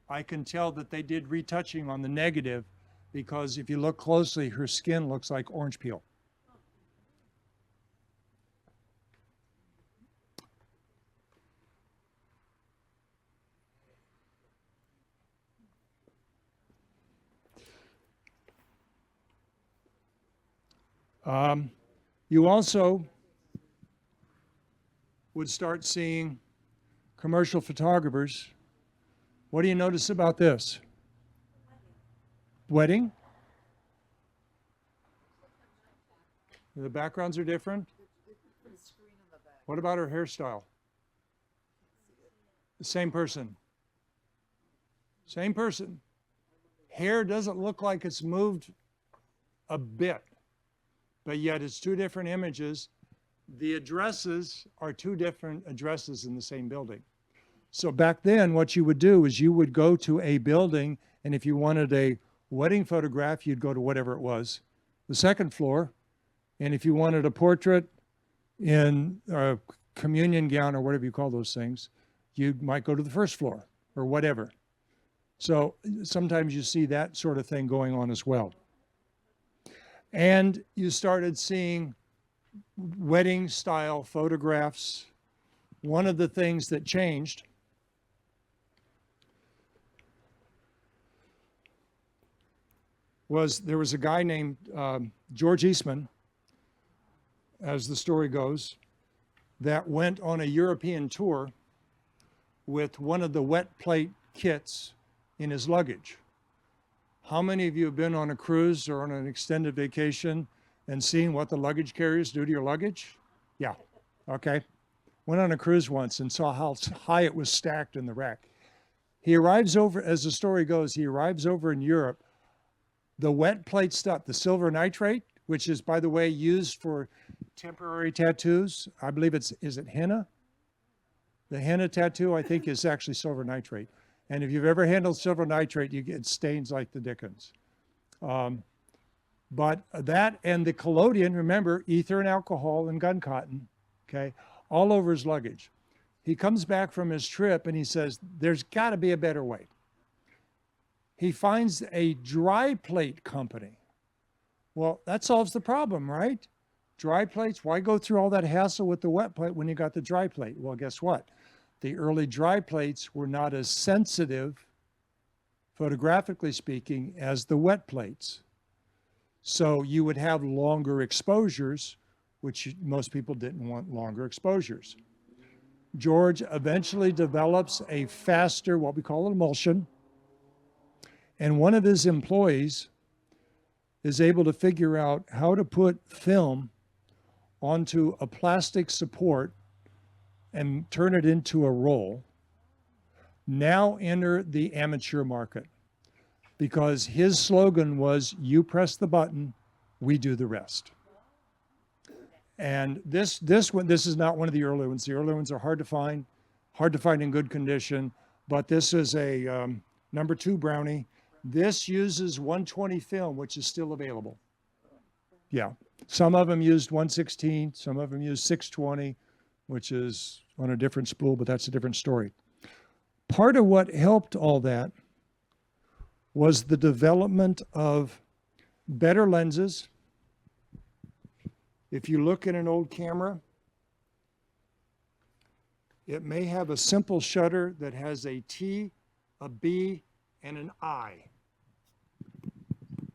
I can tell that they did retouching on the negative because if you look closely, her skin looks like orange peel. You also would start seeing commercial photographers. What do you notice about this? Wedding? The backgrounds are different? What about her hairstyle? The same person. Same person. Hair doesn't look like it's moved a bit, but yet it's two different images. The addresses are two different addresses in the same building. So back then, what you would do is you would go to a building, and if you wanted a wedding photograph, you'd go to whatever it was, the second floor. And if you wanted a portrait in a communion gown or whatever you call those things, you might go to the first floor or whatever. So sometimes you see that sort of thing going on as well. And you started seeing wedding style photographs. One of the things that changed was there was a guy named George Eastman, as the story goes, that went on a European tour with one of the wet plate kits in his luggage. How many of you have been on a cruise or on an extended vacation and seen what the luggage carriers do to your luggage? Yeah, okay. Went on a cruise once and saw how high it was stacked in the rack. He arrives over, as the story goes, he arrives over in Europe. The wet plate stuff, the silver nitrate, which is, by the way, used for temporary tattoos. I believe is it henna? The henna tattoo, I think, is actually silver nitrate. And if you've ever handled silver nitrate, you get stains like the dickens. But that and the collodion, remember, ether and alcohol and gun cotton, okay, all over his luggage. He comes back from his trip and he says, there's got to be a better way. He finds a dry plate company. Well, that solves the problem, right? Dry plates, why go through all that hassle with the wet plate when you got the dry plate? Well, guess what? The early dry plates were not as sensitive, photographically speaking, as the wet plates. So you would have longer exposures, which most people didn't want longer exposures. George eventually develops a faster, what we call an emulsion, and one of his employees is able to figure out how to put film onto a plastic support and turn it into a roll. Now enter the amateur market, because his slogan was, you press the button, we do the rest. And this is not one of the early ones. The early ones are hard to find in good condition, but this is a number 2 Brownie. This uses 120 film, which is still available. Yeah, some of them used 116, some of them used 620, which is on a different spool, but that's a different story. Part of what helped all that was the development of better lenses. If you look at an old camera, It may have a simple shutter that has a T, a B, and an I.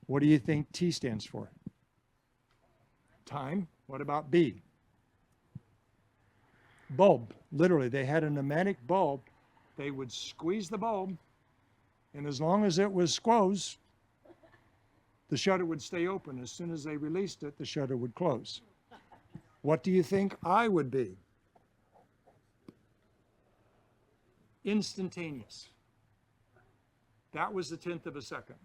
What do you think T stands for? Time. What about B? Bulb. Literally, they had a pneumatic bulb. They would squeeze the bulb, and as long as it was squoze, the shutter would stay open. As soon as they released it, the shutter would close. What do you think I would be? Instantaneous. That was the 10th of a second.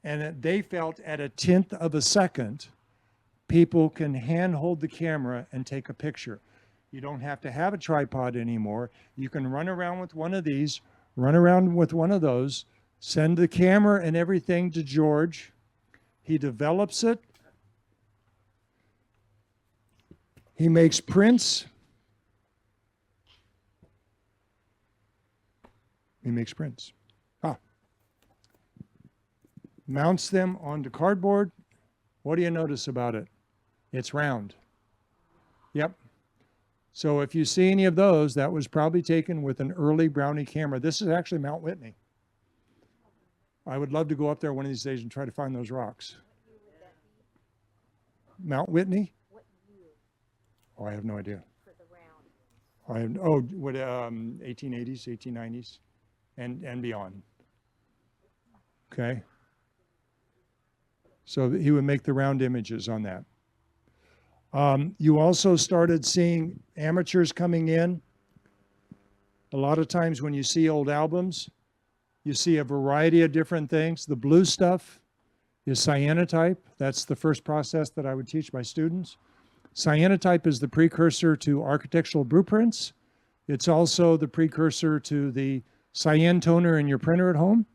And they felt at a 10th of a second, people can handhold the camera and take a picture. You don't have to have a tripod anymore. You can run around with one of these, run around with one of those, send the camera and everything to George. He develops it. He makes prints. He makes prints. Mounts them onto cardboard. What do you notice about it? It's round. Yep. So if you see any of those, that was probably taken with an early Brownie camera. This is actually Mount Whitney. I would love to go up there one of these days and try to find those rocks. Mount Whitney? Oh, I have no idea. I have, 1880s, 1890s, and beyond. Okay. So he would make the round images on that. You also started seeing amateurs coming in. A lot of times when you see old albums, you see a variety of different things. The blue stuff is cyanotype. That's the first process that I would teach my students. Cyanotype is the precursor to architectural blueprints. It's also the precursor to the cyan toner in your printer at home.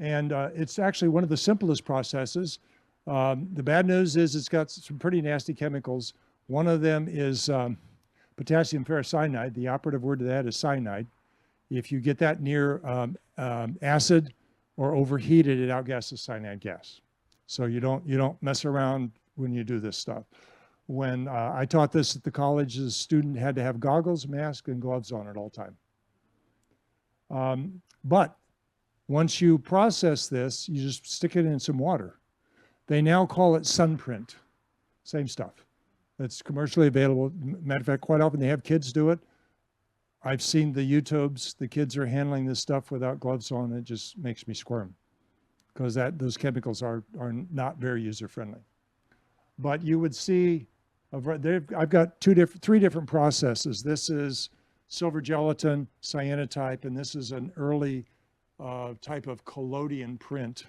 And it's actually one of the simplest processes. The bad news is it's got some pretty nasty chemicals. One of them is potassium ferrocyanide. The operative word to that is cyanide. If you get that near acid or overheated, it outgasses cyanide gas. So you don't mess around when you do this stuff. When I taught this at the college, the student had to have goggles, mask, and gloves on at all time. But once you process this, you just stick it in some water. They now call it sunprint. Same stuff. It's commercially available. Matter of fact, quite often they have kids do it. I've seen the YouTubes. The kids are handling this stuff without gloves on. It just makes me squirm because those chemicals are not very user-friendly. But you would see, I've got three different processes. This is silver gelatin, cyanotype, and this is an early type of collodion print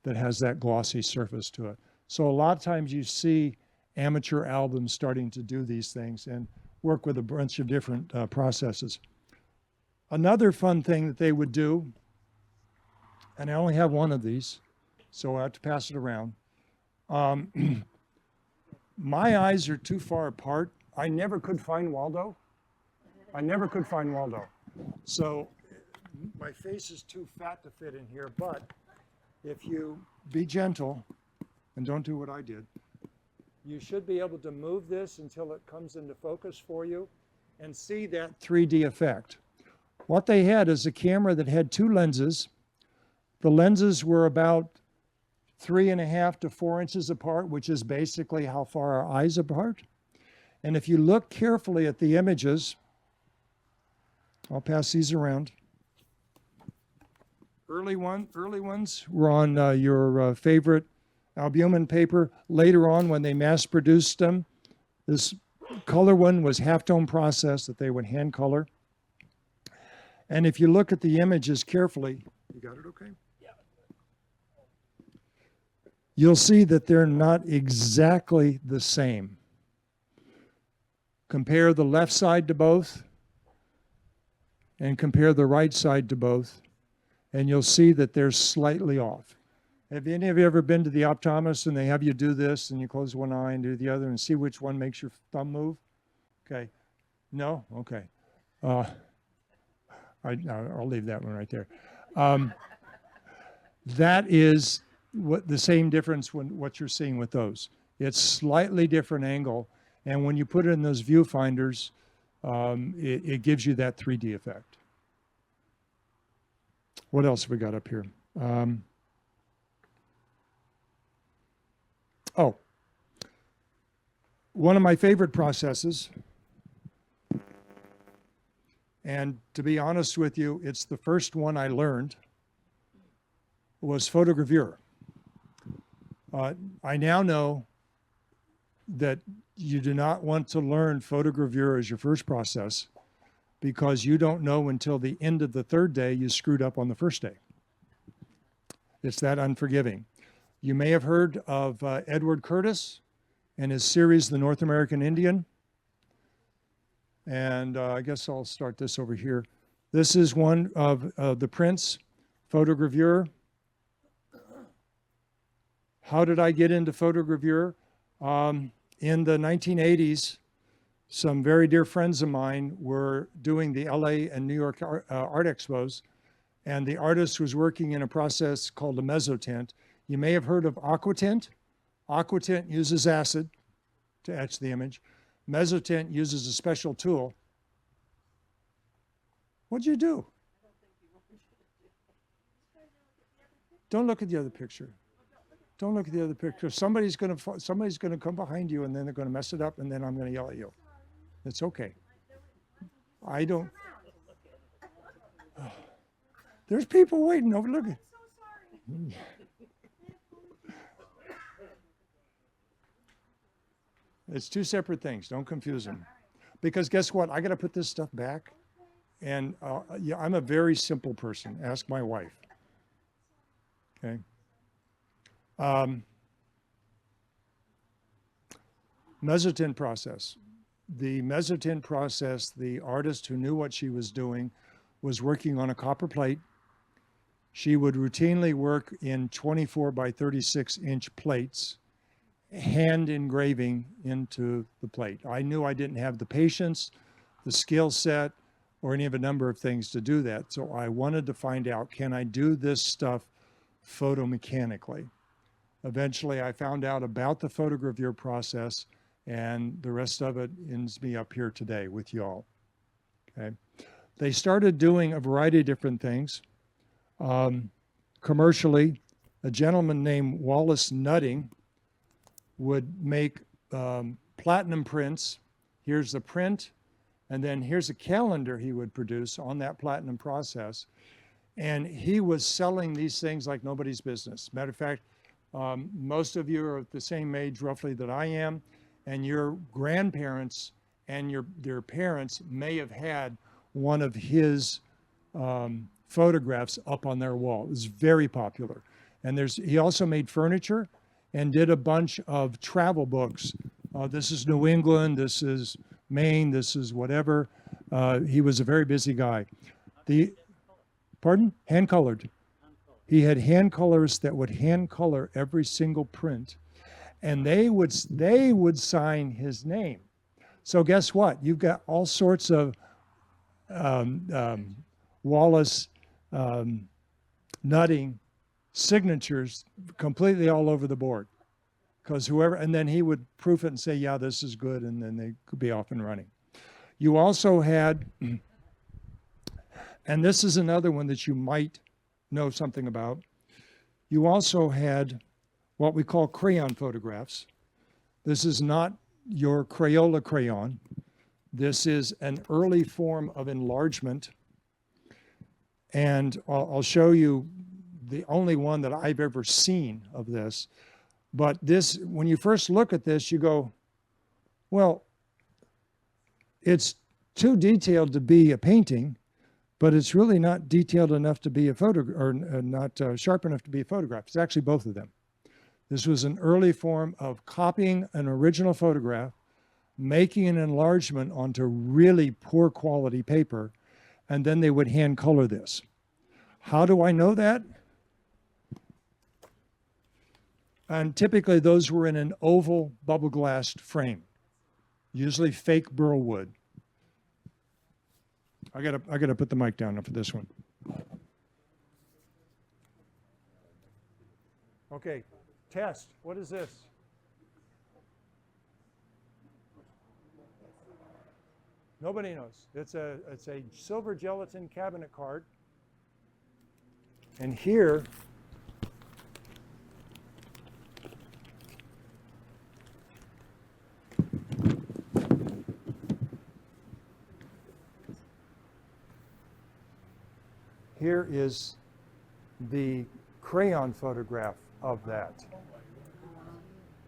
that has that glossy surface to it. So a lot of times you see amateur albums starting to do these things and work with a bunch of different processes. Another fun thing that they would do, and I only have one of these, so I have to pass it around. My eyes are too far apart. I never could find Waldo. So my face is too fat to fit in here, but if you be gentle and don't do what I did, you should be able to move this until it comes into focus for you and see that 3D effect. What they had is a camera that had two lenses. The lenses were about 3.5 to 4 inches apart, which is basically how far our eyes are apart. And if you look carefully at the images, I'll pass these around. Early ones were on your favorite albumin paper. Later on, when they mass produced them, this color one was halftone process that they would hand color. And if you look at the images carefully, you got it okay? Yeah. You'll see that they're not exactly the same. Compare the left side to both and compare the right side to both, and you'll see that they're slightly off. Have any of you ever been to the optometrist and they have you do this and you close one eye and do the other and see which one makes your thumb move? Okay. No? Okay. I'll leave that one right there. That is what the same difference when what you're seeing with those. It's slightly different angle, And when you put it in those viewfinders, it gives you that 3D effect. What else have we got up here? Oh, one of my favorite processes, and to be honest with you, it's the first one I learned, was photogravure. I now know that you do not want to learn photogravure as your first process, because you don't know until the end of the third day you screwed up on the first day. It's that unforgiving. You may have heard of Edward Curtis and his series, The North American Indian. And I guess I'll start this over here. This is one of the prints, photogravure. How did I get into photogravure? In the 1980s, some very dear friends of mine were doing the LA and New York art expos, and the artist was working in a process called a mezzotint. You may have heard of aquatint. Aquatint uses acid to etch the image. Mezzotint uses a special tool. What'd you do? Don't look at the other picture. Don't look at the other picture. Somebody's going to come behind you, and then they're going to mess it up, and then I'm going to yell at you. It's okay. I don't. There's people waiting over. Look at. It's two separate things. Don't confuse them. Because guess what? I got to put this stuff back. And yeah, I'm a very simple person. Ask my wife. Okay. Mezzotint process. The mezzotint process, the artist who knew what she was doing was working on a copper plate. She would routinely work in 24 by 36 inch plates, hand engraving into the plate. I knew I didn't have the patience, the skill set, or any of a number of things to do that. So I wanted to find out, can I do this stuff photomechanically? Eventually I found out about the photogravure process, and the rest of it ends me up here today with y'all. Okay. They started doing a variety of different things. Commercially, a gentleman named Wallace Nutting would make platinum prints. Here's the print, and then here's a calendar he would produce on that platinum process. And he was selling these things like nobody's business. Matter of fact, most of you are at the same age roughly that I am, and your grandparents and their parents may have had one of his photographs up on their wall. It was very popular. And he also made furniture and did a bunch of travel books. This is New England, this is Maine, this is whatever. He was a very busy guy. Pardon? Hand colored. He had hand colors that would hand color every single print, and they would sign his name. So guess what? You've got all sorts of Wallace Nutting signatures completely all over the board, because and then he would proof it and say, yeah, this is good, and then they could be off and running. You also had, and this is another one that you might know something about, you also had what we call crayon photographs. This is not your Crayola crayon. This is an early form of enlargement. And I'll show you the only one that I've ever seen of this. But this, when you first look at this, you go, well, it's too detailed to be a painting, but it's really not detailed enough to be a photo, or not sharp enough to be a photograph. It's actually both of them. This was an early form of copying an original photograph, making an enlargement onto really poor quality paper, and then they would hand color this. How do I know that? And typically those were in an oval bubble glassed frame, usually fake burl wood. I gotta put the mic down for this one. Okay, test. What is this? Nobody knows. It's a silver gelatin cabinet card. And here, here is the crayon photograph of that.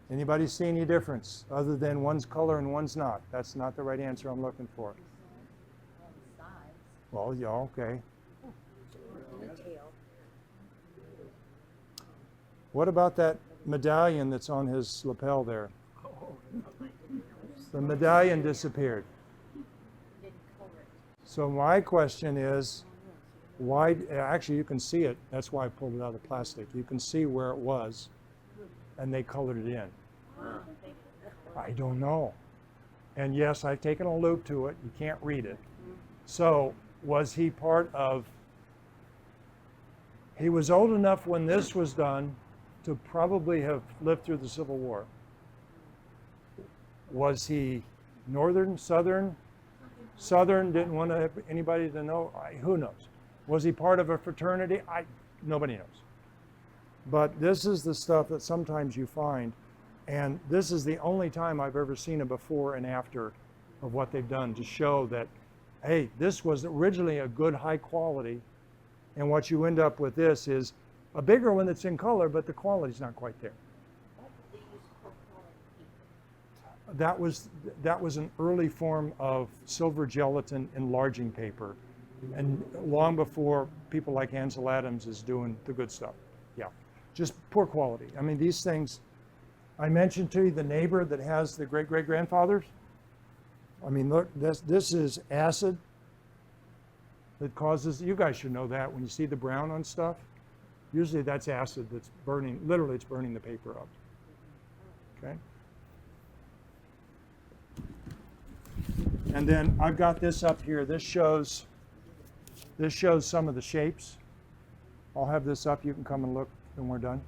Anybody see any difference other than one's color and one's not? That's not the right answer I'm looking for. Well, yeah, okay. What about that medallion that's on his lapel there? The medallion disappeared. So my question is, why, actually you can see it, that's why I pulled it out of the plastic. You can see where it was, and they colored it in. I don't know. And yes, I've taken a loop to it, you can't read it. So, was he part of, he was old enough when this was done to probably have lived through the Civil War. Was he northern, southern? Southern, didn't want anybody to know, who knows? Was he part of a fraternity? Nobody knows. But this is the stuff that sometimes you find, and this is the only time I've ever seen a before and after of what they've done to show that, hey, this was originally a good high quality, and what you end up with this is a bigger one that's in color, but the quality's not quite there. That was an early form of silver gelatin enlarging paper, and long before people like Ansel Adams is doing the good stuff. Yeah, just poor quality. I mean, these things, I mentioned to you the neighbor that has the great-great-grandfathers. I mean, look, this is acid that causes, you guys should know that when you see the brown on stuff, usually that's acid that's burning, literally it's burning the paper up, okay? And then I've got this up here. This shows some of the shapes. I'll have this up. You can come and look when we're done.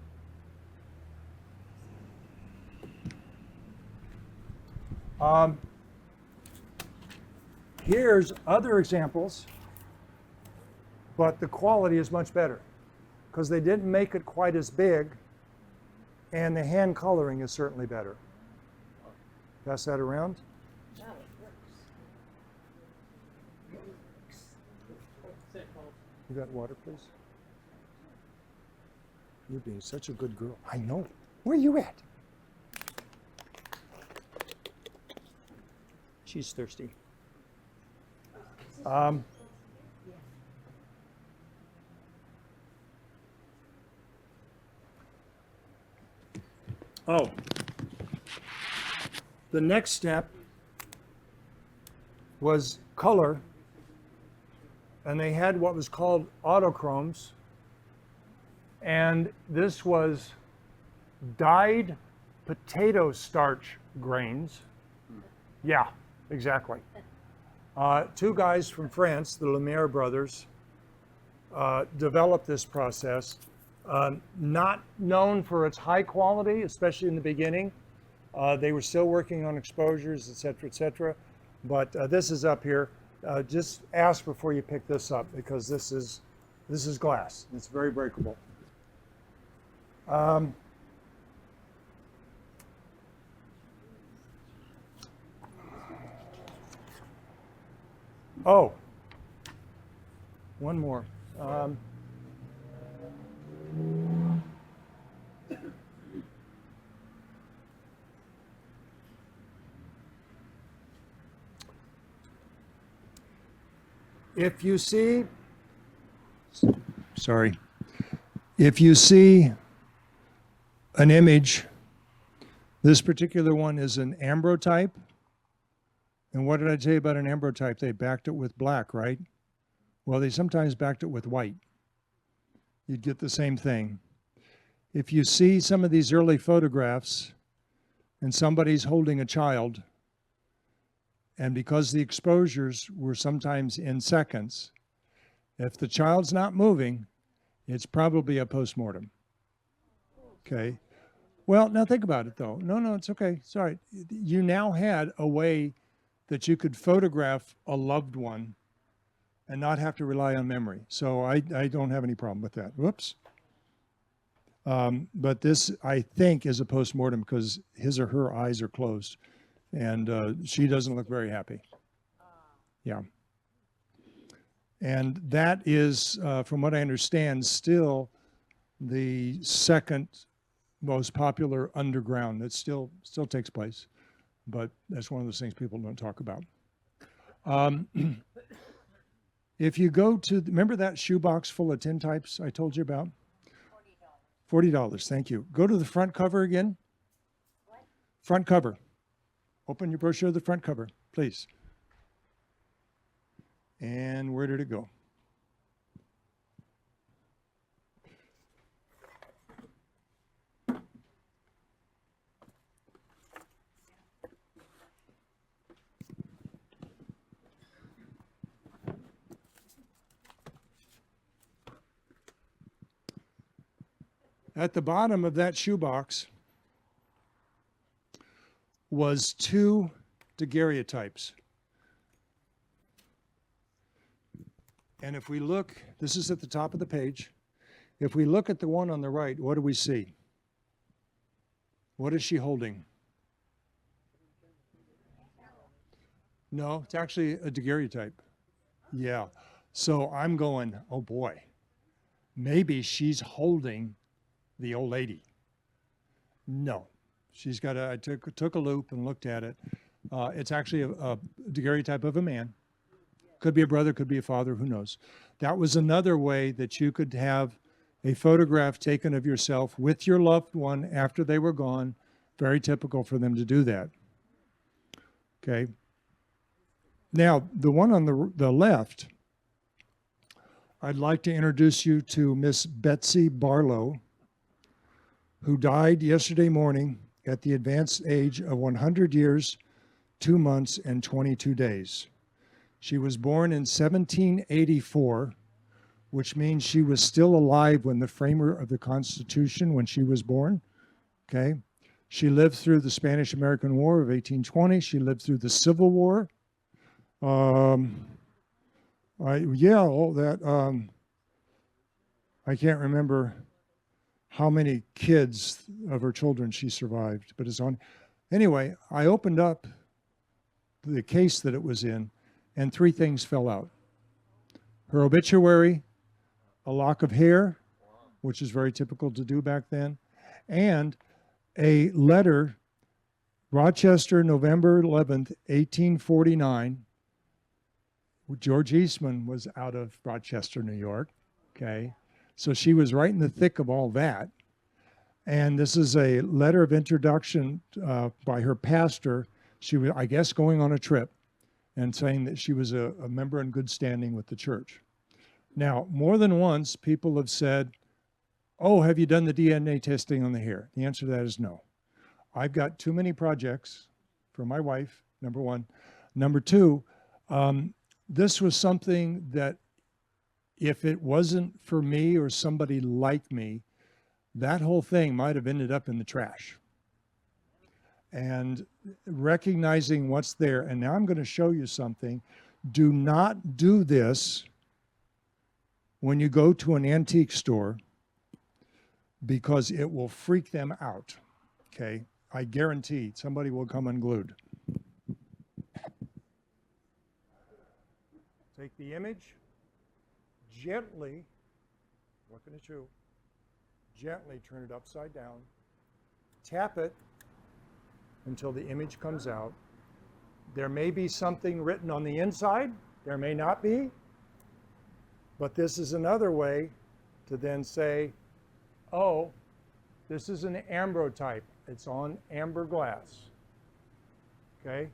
Here's other examples, but the quality is much better because they didn't make it quite as big, and the hand coloring is certainly better. Pass that around. You got water, please? You're being such a good girl. I know. Where are you at? She's thirsty. Oh, the next step was color, and they had what was called autochromes, and this was dyed potato starch grains. Yeah, exactly. Two guys from France, the Lumiere brothers, developed this process. Not known for its high quality, especially in the beginning. They were still working on exposures, et cetera, but this is up here. Just ask before you pick this up because this is glass. It's very breakable. Oh, one more. If you see, sorry, if you see an image, this particular one is an ambrotype. And what did I tell you about an ambrotype? They backed it with black, right? Well, they sometimes backed it with white. You'd get the same thing. If you see some of these early photographs and somebody's holding a child, and because the exposures were sometimes in seconds, if the child's not moving, it's probably a postmortem. Okay? Well, now think about it though. No, it's okay. Sorry. You now had a way that you could photograph a loved one and not have to rely on memory. So I don't have any problem with that. Whoops. But this, I think, is a postmortem because his or her eyes are closed, and she doesn't look very happy. Yeah. And that is, from what I understand, still the second most popular underground. That still takes place, but that's one of those things people don't talk about. If you go to, remember that shoebox full of tintypes I told you about? $40, thank you. Go to the front cover again. What? Front cover. Open your brochure, the front cover, please. And where did it go? At the bottom of that shoebox was 2 daguerreotypes. And if we look, this is at the top of the page. If we look at the one on the right, what do we see? What is she holding? No, it's actually a daguerreotype. Yeah. So I'm going, oh boy, maybe she's holding the old lady. No, she's got I took a loop and looked at it. It's actually a daguerreotype of a man. Could be a brother, could be a father, who knows. That was another way that you could have a photograph taken of yourself with your loved one after they were gone. Very typical for them to do that. Okay. Now, the one on the left, I'd like to introduce you to Miss Betsy Barlow, who died yesterday morning at the advanced age of 100 years, 2 months, and 22 days. She was born in 1784, which means she was still alive when the framer of the Constitution, when she was born, okay? She lived through the Spanish-American War of 1820. She lived through the Civil War. I can't remember how many kids of her children she survived, but it's on. Anyway, I opened up the case that it was in, and 3 things fell out. Her obituary, a lock of hair, which is very typical to do back then, and a letter, Rochester, November 11th, 1849. George Eastman was out of Rochester, New York, okay? So she was right in the thick of all that. And this is a letter of introduction by her pastor. She was, I guess, going on a trip and saying that she was a member in good standing with the church. Now, more than once, people have said, oh, have you done the DNA testing on the hair? The answer to that is no. I've got too many projects for my wife, number one. Number two, this was something that if it wasn't for me or somebody like me, that whole thing might have ended up in the trash. And recognizing what's there, and now I'm going to show you something. Do not do this when you go to an antique store because it will freak them out, okay? I guarantee somebody will come unglued. Take the image, gently, looking at you, gently turn it upside down, tap it until the image comes out. There may be something written on the inside, there may not be, but this is another way to then say, oh, this is an ambrotype. It's on amber glass, okay?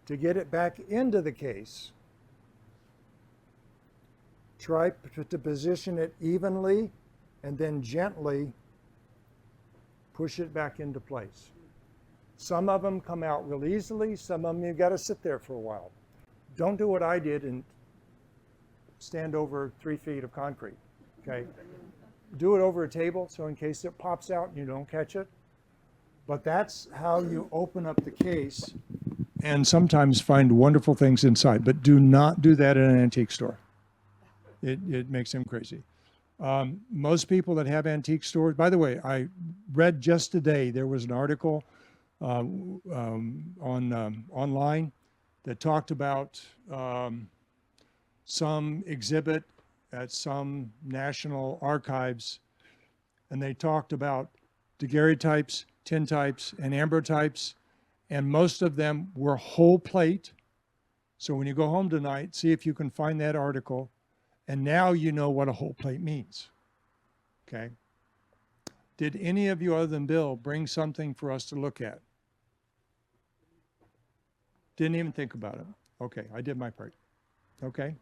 To get it back into the case, try to position it evenly and then gently push it back into place. Some of them come out real easily. Some of them you've got to sit there for a while. Don't do what I did and stand over 3 feet of concrete, okay? Do it over a table so in case it pops out and you don't catch it. But that's how you open up the case and sometimes find wonderful things inside. But do not do that in an antique store. It makes them crazy. Most people that have antique stores, by the way, I read just today, there was an article online that talked about some exhibit at some national archives, and they talked about daguerreotypes, tintypes, and ambrotypes, and most of them were whole plate. So when you go home tonight, see if you can find that article, and now you know what a whole plate means. Okay? Did any of you other than Bill bring something for us to look at? Didn't even think about it. Okay, I did my part. Okay?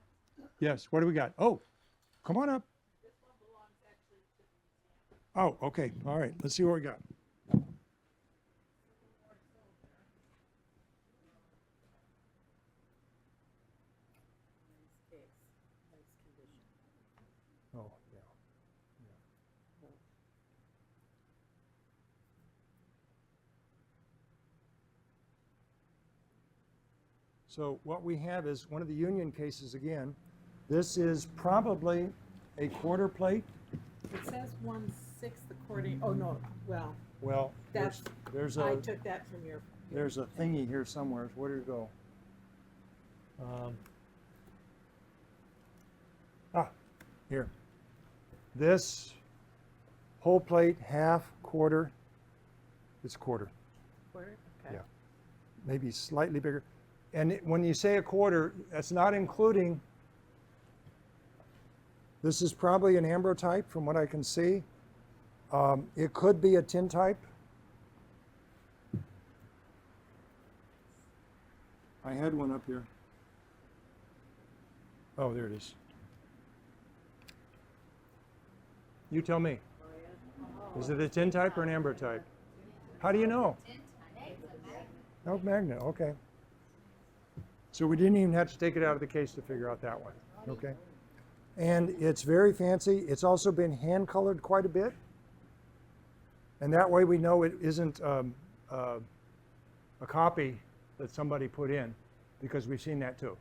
Yes, what do we got? Oh, come on up. Oh, okay, all right, let's see what we got. Oh, yeah. So what we have is one of the Union cases again. This is probably a quarter plate. It says 1/6 according, oh no, well, Well, that's, there's I a took that from your. there's a thingy here somewhere. Where did it go? Here. This whole plate, half, quarter. It's quarter. Quarter? Okay. Yeah. Maybe slightly bigger. And when you say a quarter, that's not including, this is probably an ambrotype from what I can see. It could be a tintype. I had one up here. Oh, there it is. You tell me. Is it a tintype or an ambrotype? How do you know? No, magnet, okay. So we didn't even have to take it out of the case to figure out that one, okay? And it's very fancy. It's also been hand colored quite a bit. And that way we know it isn't a copy that somebody put in, because we've seen that too.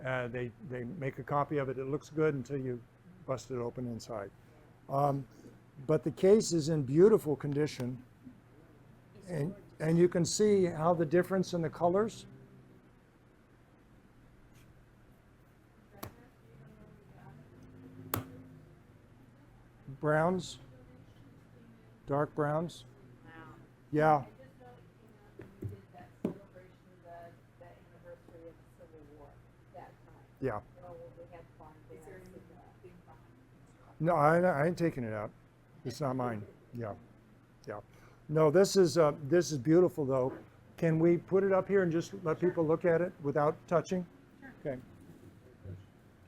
They make a copy of it. It looks good until you bust it open inside. But the case is in beautiful condition. And you can see how the difference in the colors. Browns, dark browns. Yeah. Yeah. No, I ain't taking it out. It's not mine. Yeah, yeah. No, this is beautiful though. Can we put it up here and just let people look at it without touching? Sure. Okay.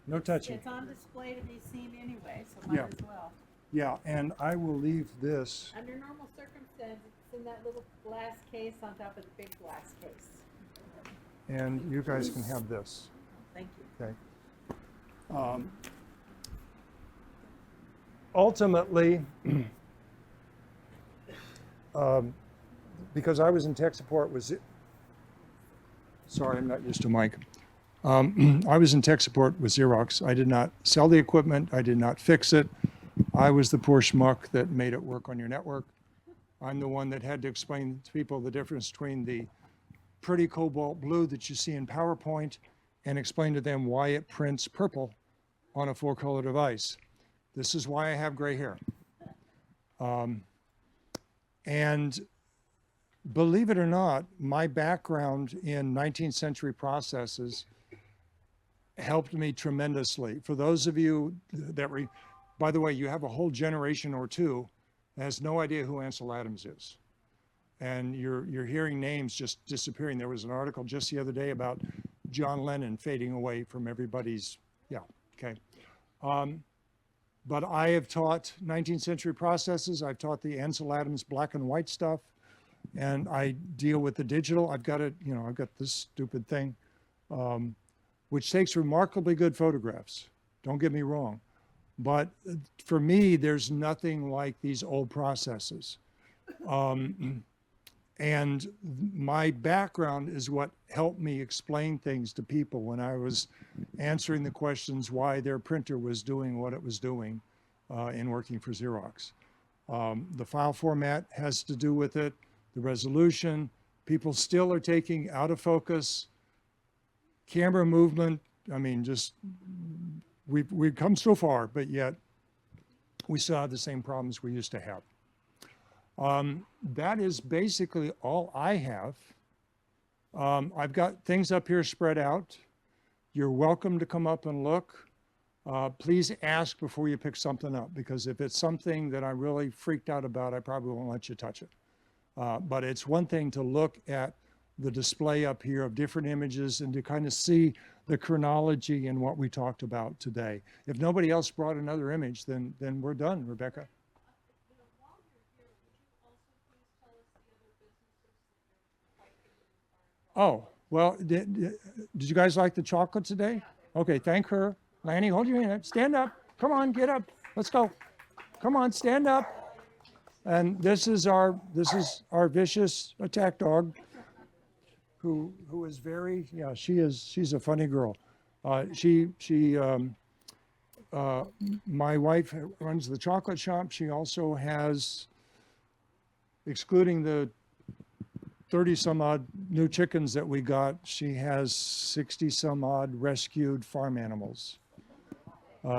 No touching. It's on display to be seen anyway, so Yeah. might as well. Yeah, and I will leave this. Under normal circumstances, it's in that little glass case on top of the big glass case. And you guys can have this. Thank you. Okay. Ultimately, because I was in tech support sorry, I'm not used to mic. I was in tech support with Xerox. I did not sell the equipment. I did not fix it. I was the poor schmuck that made it work on your network. I'm the one that had to explain to people the difference between the pretty cobalt blue that you see in PowerPoint and explain to them why it prints purple on a 4-color device. This is why I have gray hair. And believe it or not, my background in 19th century processes helped me tremendously. For those of you that by the way, you have a whole generation or two that has no idea who Ansel Adams is. And you're hearing names just disappearing. There was an article just the other day about John Lennon fading away from everybody's, yeah, okay. But I have taught 19th century processes. I've taught the Ansel Adams black and white stuff. And I deal with the digital. I've got I've got this stupid thing, which takes remarkably good photographs. Don't get me wrong. But for me, there's nothing like these old processes. And my background is what helped me explain things to people when I was answering the questions why their printer was doing what it was doing in working for Xerox. The file format has to do with it, the resolution. People still are taking out of focus, camera movement. I mean, just we've come so far, but yet we still have the same problems we used to have. That is basically all I have. I've got things up here spread out. You're welcome to come up and look. Please ask before you pick something up, because if it's something that I'm really freaked out about, I probably won't let you touch it. But it's one thing to look at the display up here of different images and to kind of see the chronology in what we talked about today. If nobody else brought another image, then we're done, Rebecca. Oh, well, did you guys like the chocolate today? Okay, thank her. Lanny, hold your hand up. Stand up. Come on, get up. Let's go. Come on, stand up. And this is our vicious attack dog, who is very, yeah, she's a funny girl. My wife runs the chocolate shop. She also has, excluding the 30 some odd new chickens that we got, she has 60 some odd rescued farm animals.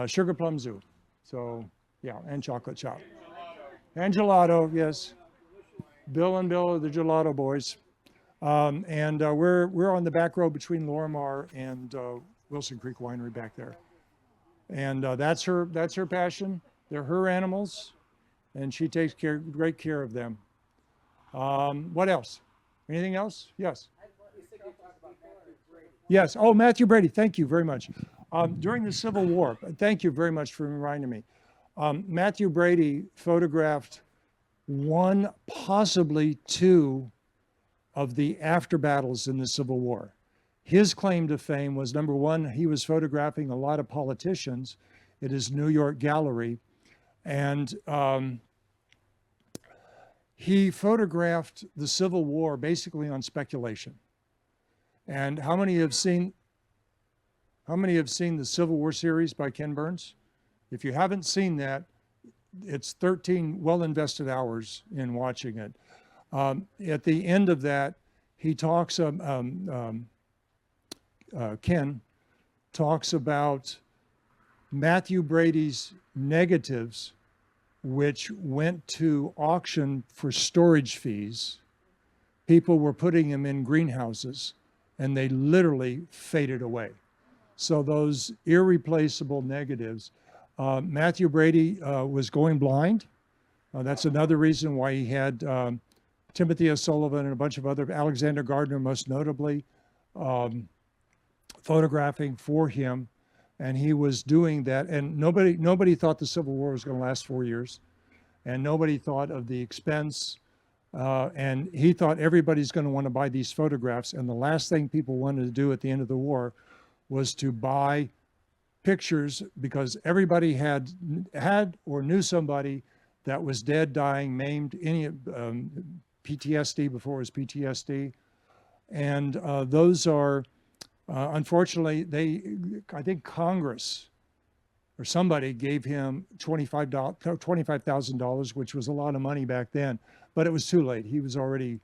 Sugar Plum Zoo. So yeah, and chocolate shop. And gelato, yes. Bill and Bill are the gelato boys. We're on the back row between Lorimar and Wilson Creek Winery back there. And that's her passion. They're her animals, and she takes great care of them. What else? Anything else? Yes. Yes. Oh, Matthew Brady. Thank you very much. During the Civil War, thank you very much for reminding me. Matthew Brady photographed one, possibly two, of the after battles in the Civil War. His claim to fame was, number one, he was photographing a lot of politicians at his New York gallery, and he photographed the Civil War basically on speculation. And how many have seen the Civil War series by Ken Burns? If you haven't seen that, it's 13 well-invested hours in watching it. At the end of that, he talks, Ken talks about Matthew Brady's negatives, which went to auction for storage fees. People were putting them in greenhouses, and they literally faded away. So those irreplaceable negatives. Matthew Brady was going blind. That's another reason why he had Timothy S. Sullivan and a bunch of other, Alexander Gardner most notably, photographing for him. And he was doing that. And nobody thought the Civil War was going to last 4 years. And nobody thought of the expense. And he thought everybody's going to want to buy these photographs. And the last thing people wanted to do at the end of the war was to buy pictures, because everybody had or knew somebody that was dead, dying, maimed, any PTSD before it was PTSD. And those are, unfortunately, I think Congress or somebody gave him $25,000, which was a lot of money back then, but it was too late. He was already,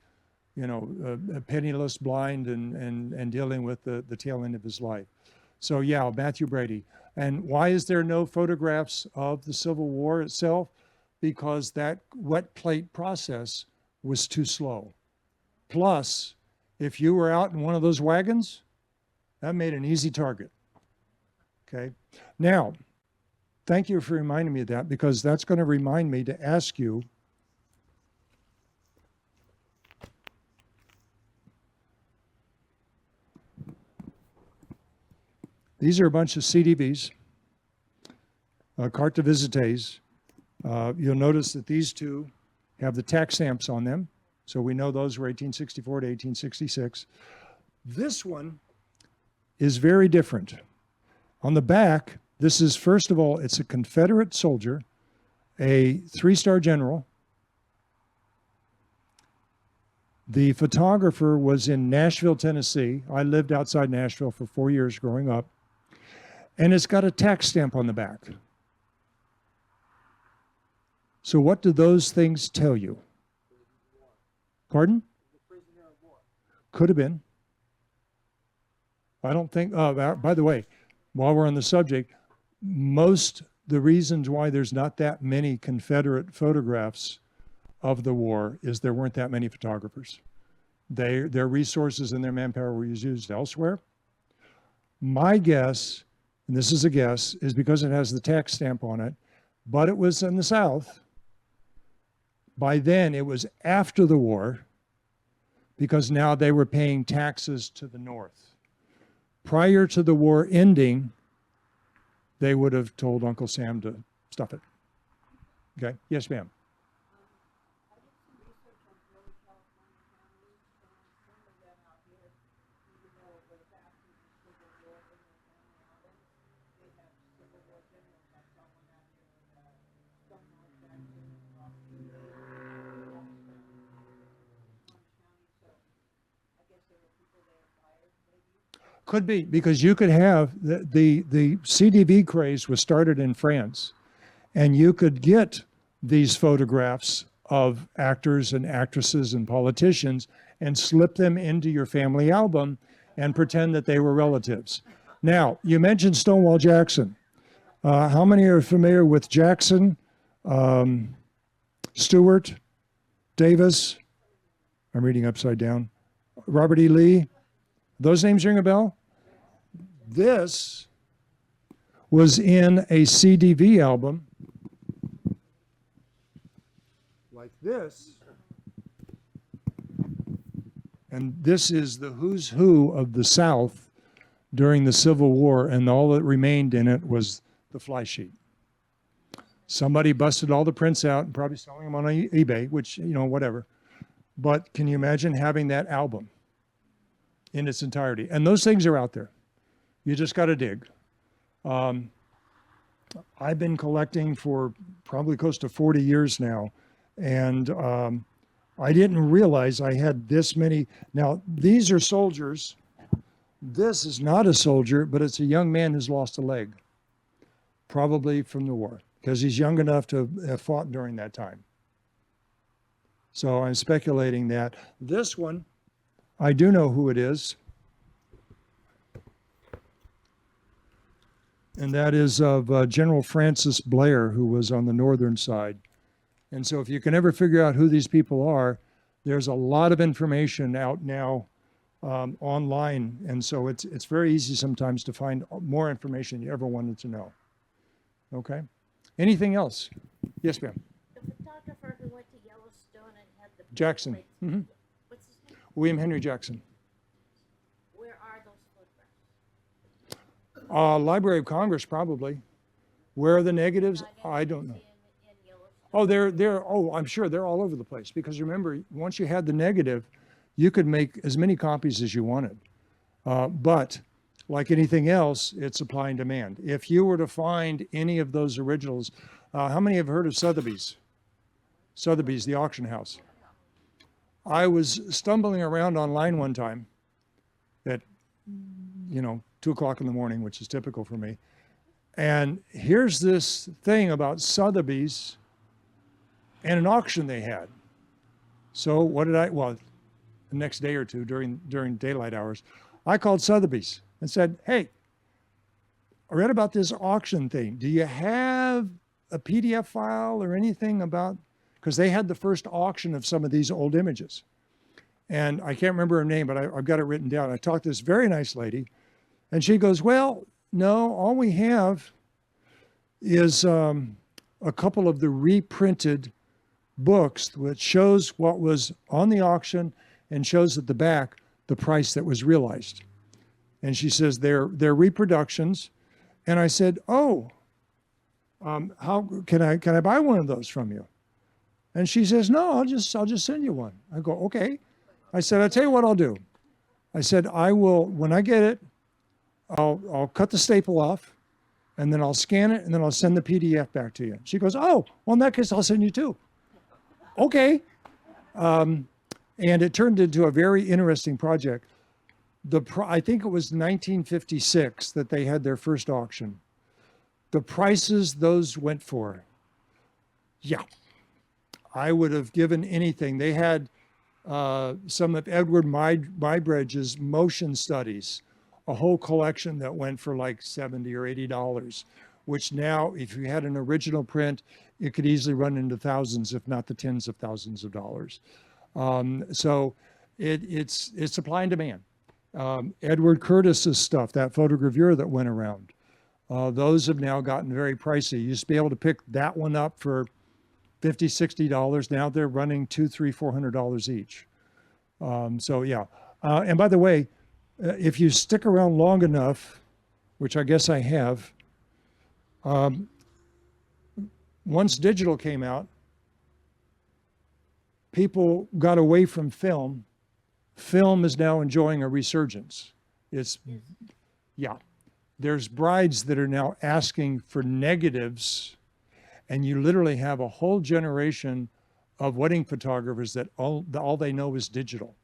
penniless, blind, and dealing with the tail end of his life. So yeah, Matthew Brady. And why is there no photographs of the Civil War itself? Because that wet plate process was too slow. Plus, if you were out in one of those wagons, that made an easy target. Okay. Now, thank you for reminding me of that, because that's going to remind me to ask you, these are a bunch of CDVs, carte de visites. You'll notice that these two have the tax stamps on them. So we know those were 1864 to 1866. This one is very different. On the back, this is, first of all, it's a Confederate soldier, a 3-star general. The photographer was in Nashville, Tennessee. I lived outside Nashville for 4 years growing up. And it's got a tax stamp on the back. So what do those things tell you? Pardon? Could have been. I don't think, by the way, while we're on the subject, the reasons why there's not that many Confederate photographs of the war is there weren't that many photographers. Their resources and their manpower were used elsewhere. My guess, and this is a guess, is because it has the tax stamp on it, but it was in the South. By then, it was after the war, because now they were paying taxes to the North. Prior to the war ending, they would have told Uncle Sam to stuff it. Okay? Yes, ma'am. I did some research on early California families, and some of them out here, even though it was after the Civil War in their family albums, they have Civil War generals. I saw one out here in Stonewall Jackson, across the County, so I guess there were people they admired, maybe. Could be, because you could have, the CDV craze was started in France, and you could get these photographs of actors and actresses and politicians and slip them into your family album and pretend that they were relatives. Now, you mentioned Stonewall Jackson. How many are familiar with Jackson, Stewart, Davis? I'm reading upside down. Robert E. Lee. Those names ring a bell? This was in a CDV album like this. And this is the who's who of the South during the Civil War, and all that remained in it was the fly sheet. Somebody busted all the prints out and probably selling them on eBay, which, whatever. But can you imagine having that album in its entirety? And those things are out there. You just got to dig. I've been collecting for probably close to 40 years now, and I didn't realize I had this many. Now, these are soldiers. This is not a soldier, but it's a young man who's lost a leg, probably from the war, because he's young enough to have fought during that time. So I'm speculating that. This one, I do know who it is. And that is of General Francis Blair, who was on the northern side. And so if you can ever figure out who these people are, there's a lot of information out now online. And so it's very easy sometimes to find more information you ever wanted to know. Okay? Anything else? Yes, ma'am. The photographer who went to Yellowstone and had the Jackson. plates. Mm-hmm. What's his name? William Henry Jackson. Where are those photographs? Library of Congress, probably. Where are the negatives? I don't know. In Yellowstone. I'm sure they're all over the place, because remember, once you had the negative, you could make as many copies as you wanted. But like anything else, it's supply and demand. If you were to find any of those originals, how many have heard of Sotheby's? Sotheby's, the auction house. I was stumbling around online one time at, 2 o'clock in the morning, which is typical for me. And here's this thing about Sotheby's and an auction they had. So what did the next day or two during daylight hours, I called Sotheby's and said, hey, I read about this auction thing. Do you have a PDF file or anything about, because they had the first auction of some of these old images. And I can't remember her name, but I've got it written down. I talked to this very nice lady, and she goes, well, no, all we have is a couple of the reprinted books which shows what was on the auction and shows at the back the price that was realized. And she says they're reproductions. And I said, how can I buy one of those from you? And she says, no, I'll just send you one. I go, okay. I said, I'll tell you what I'll do. I said, I will, when I get it, I'll cut the staple off, and then I'll scan it, and then I'll send the PDF back to you. She goes, oh, well, in that case, I'll send you two. Okay. And it turned into a very interesting project. I think it was 1956 that they had their first auction. The prices those went for, yeah, I would have given anything. They had some of Edward Muybridge's motion studies, a whole collection that went for like $70 or $80, which now, if you had an original print, it could easily run into thousands, if not the tens of thousands of dollars. So it's supply and demand. Edward Curtis's stuff, that photogravure that went around, those have now gotten very pricey. You used to be able to pick that one up for $50, $60. Now they're running $200, $300, $400 each. So yeah. And by the way, if you stick around long enough, which I guess I have, once digital came out, people got away from film. Film is now enjoying a resurgence. Yeah. There's brides that are now asking for negatives, and you literally have a whole generation of wedding photographers that all they know is digital,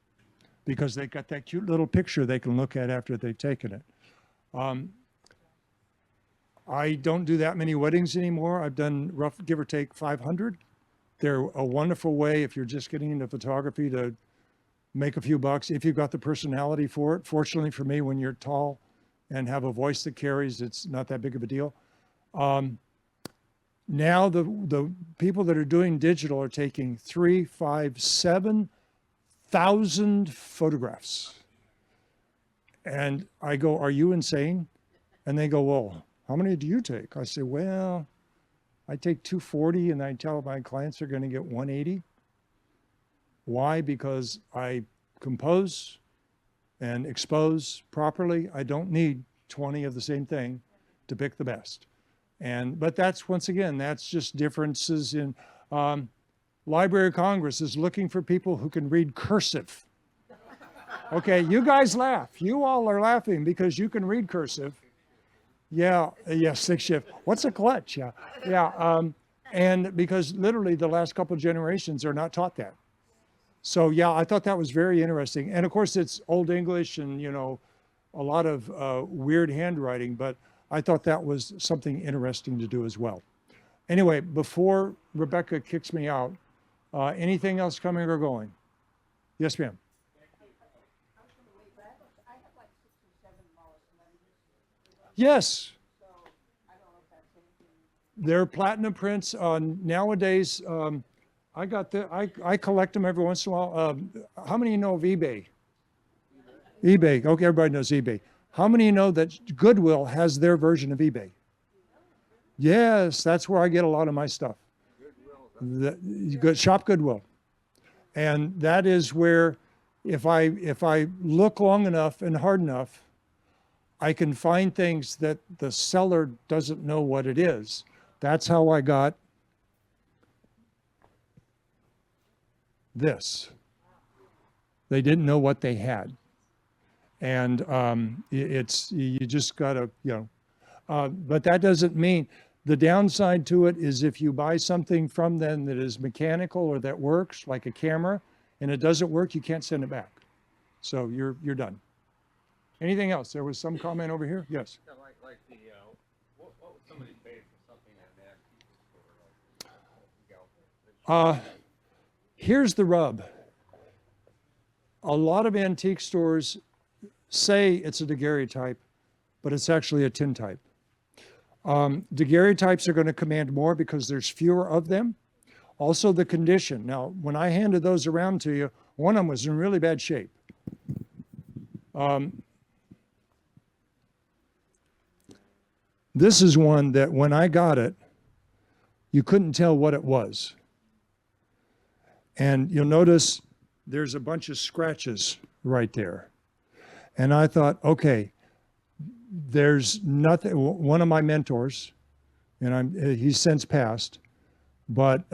because they got that cute little picture they can look at after they've taken it. I don't do that many weddings anymore. I've done give or take 500. They're a wonderful way, if you're just getting into photography, to make a few bucks if you've got the personality for it. Fortunately for me, when you're tall and have a voice that carries, it's not that big of a deal. Now the people that are doing digital are taking 3,000, 5,000, 7,000 photographs. And I go, are you insane? And they go, well, how many do you take? I say, well, I take 240, and I tell my clients they're going to get 180. Why? Because I compose and expose properly. I don't need 20 of the same thing to pick the best. But that's, once again, that's just differences in, Library of Congress is looking for people who can read cursive. Okay, you guys laugh. You all are laughing because you can read cursive. Yeah, stick shift. What's a clutch? Yeah. And because literally the last couple of generations are not taught that. So yeah, I thought that was very interesting. And of course it's Old English and, a lot of weird handwriting, but I thought that was something interesting to do as well. Anyway, before Rebecca kicks me out, anything else coming or going? Yes, ma'am. Yes. They're platinum prints. Nowadays, I collect them every once in a while. How many know of eBay? eBay. Okay, everybody knows eBay. How many know that Goodwill has their version of eBay? Yes, that's where I get a lot of my stuff. Shop Goodwill. And that is where, if I look long enough and hard enough, I can find things that the seller doesn't know what it is. That's how I got this. They didn't know what they had. And you just gotta, but that doesn't mean, the downside to it is if you buy something from them that is mechanical or that works, like a camera, and it doesn't work, you can't send it back. So you're done. Anything else? There was some comment over here. Yes. Yeah, like the what would somebody pay for something at an antique store? Here's the rub. A lot of antique stores say it's a daguerreotype, but it's actually a tintype. Daguerreotypes are going to command more because there's fewer of them. Also the condition. Now, when I handed those around to you, one of them was in really bad shape. This is one that when I got it, you couldn't tell what it was. And you'll notice there's a bunch of scratches right there. And I thought, okay, there's nothing. One of my mentors, and he's since passed, but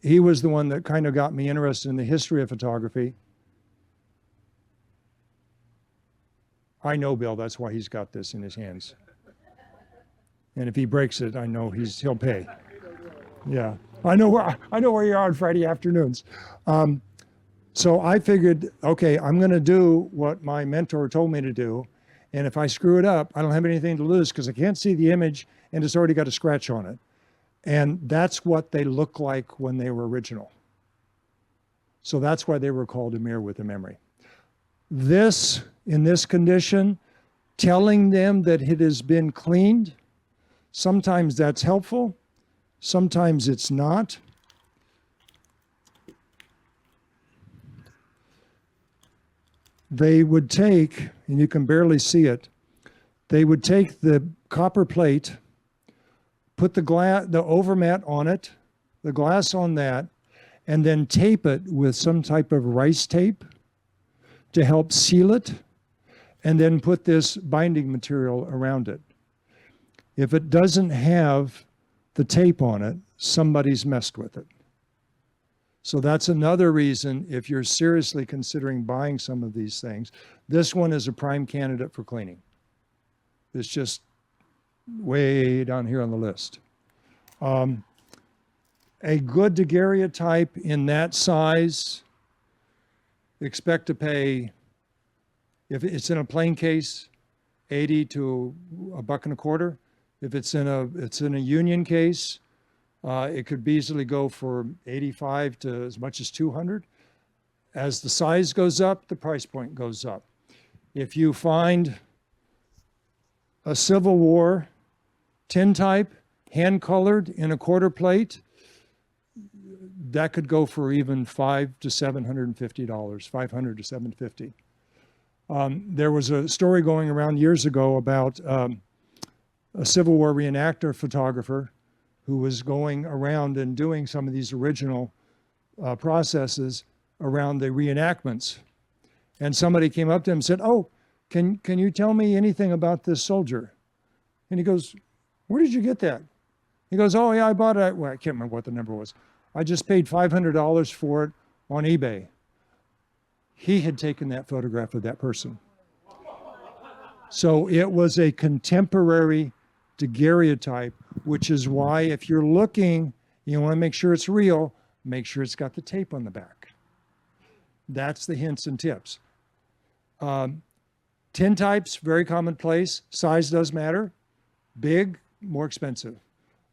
he was the one that kind of got me interested in the history of photography. I know Bill, that's why he's got this in his hands. And if he breaks it, I know he'll pay. Yeah, I know where you are on Friday afternoons. So I figured, okay, I'm going to do what my mentor told me to do. And if I screw it up, I don't have anything to lose because I can't see the image and it's already got a scratch on it. And that's what they look like when they were original. So that's why they were called a mirror with a memory. This, in this condition, telling them that it has been cleaned, sometimes that's helpful, sometimes it's not. They would take, and you can barely see it, they would take the copper plate, put the overmat on it, the glass on that, and then tape it with some type of rice tape to help seal it, and then put this binding material around it. If it doesn't have the tape on it, somebody's messed with it. So that's another reason, if you're seriously considering buying some of these things, this one is a prime candidate for cleaning. It's just way down here on the list. A good daguerreotype in that size, expect to pay, if it's in a plain case, 80 to $1.25. If it's in a union case, it could easily go for 85 to as much as 200. As the size goes up, the price point goes up. If you find a Civil War tintype, hand-colored in a quarter plate, that could go for even $500 to $750, $500 to $750. There was a story going around years ago about a Civil War reenactor photographer who was going around and doing some of these original processes around the reenactments. And somebody came up to him and said, "Oh, can you tell me anything about this soldier?" And he goes, "Where did you get that?" He goes, "Oh, yeah, I bought it." Well, I can't remember what the number was. "I just paid $500 for it on eBay." He had taken that photograph of that person. So it was a contemporary daguerreotype, which is why if you're looking, you want to make sure it's real, make sure it's got the tape on the back. That's the hints and tips. Tintypes, very commonplace. Size does matter. Big, more expensive.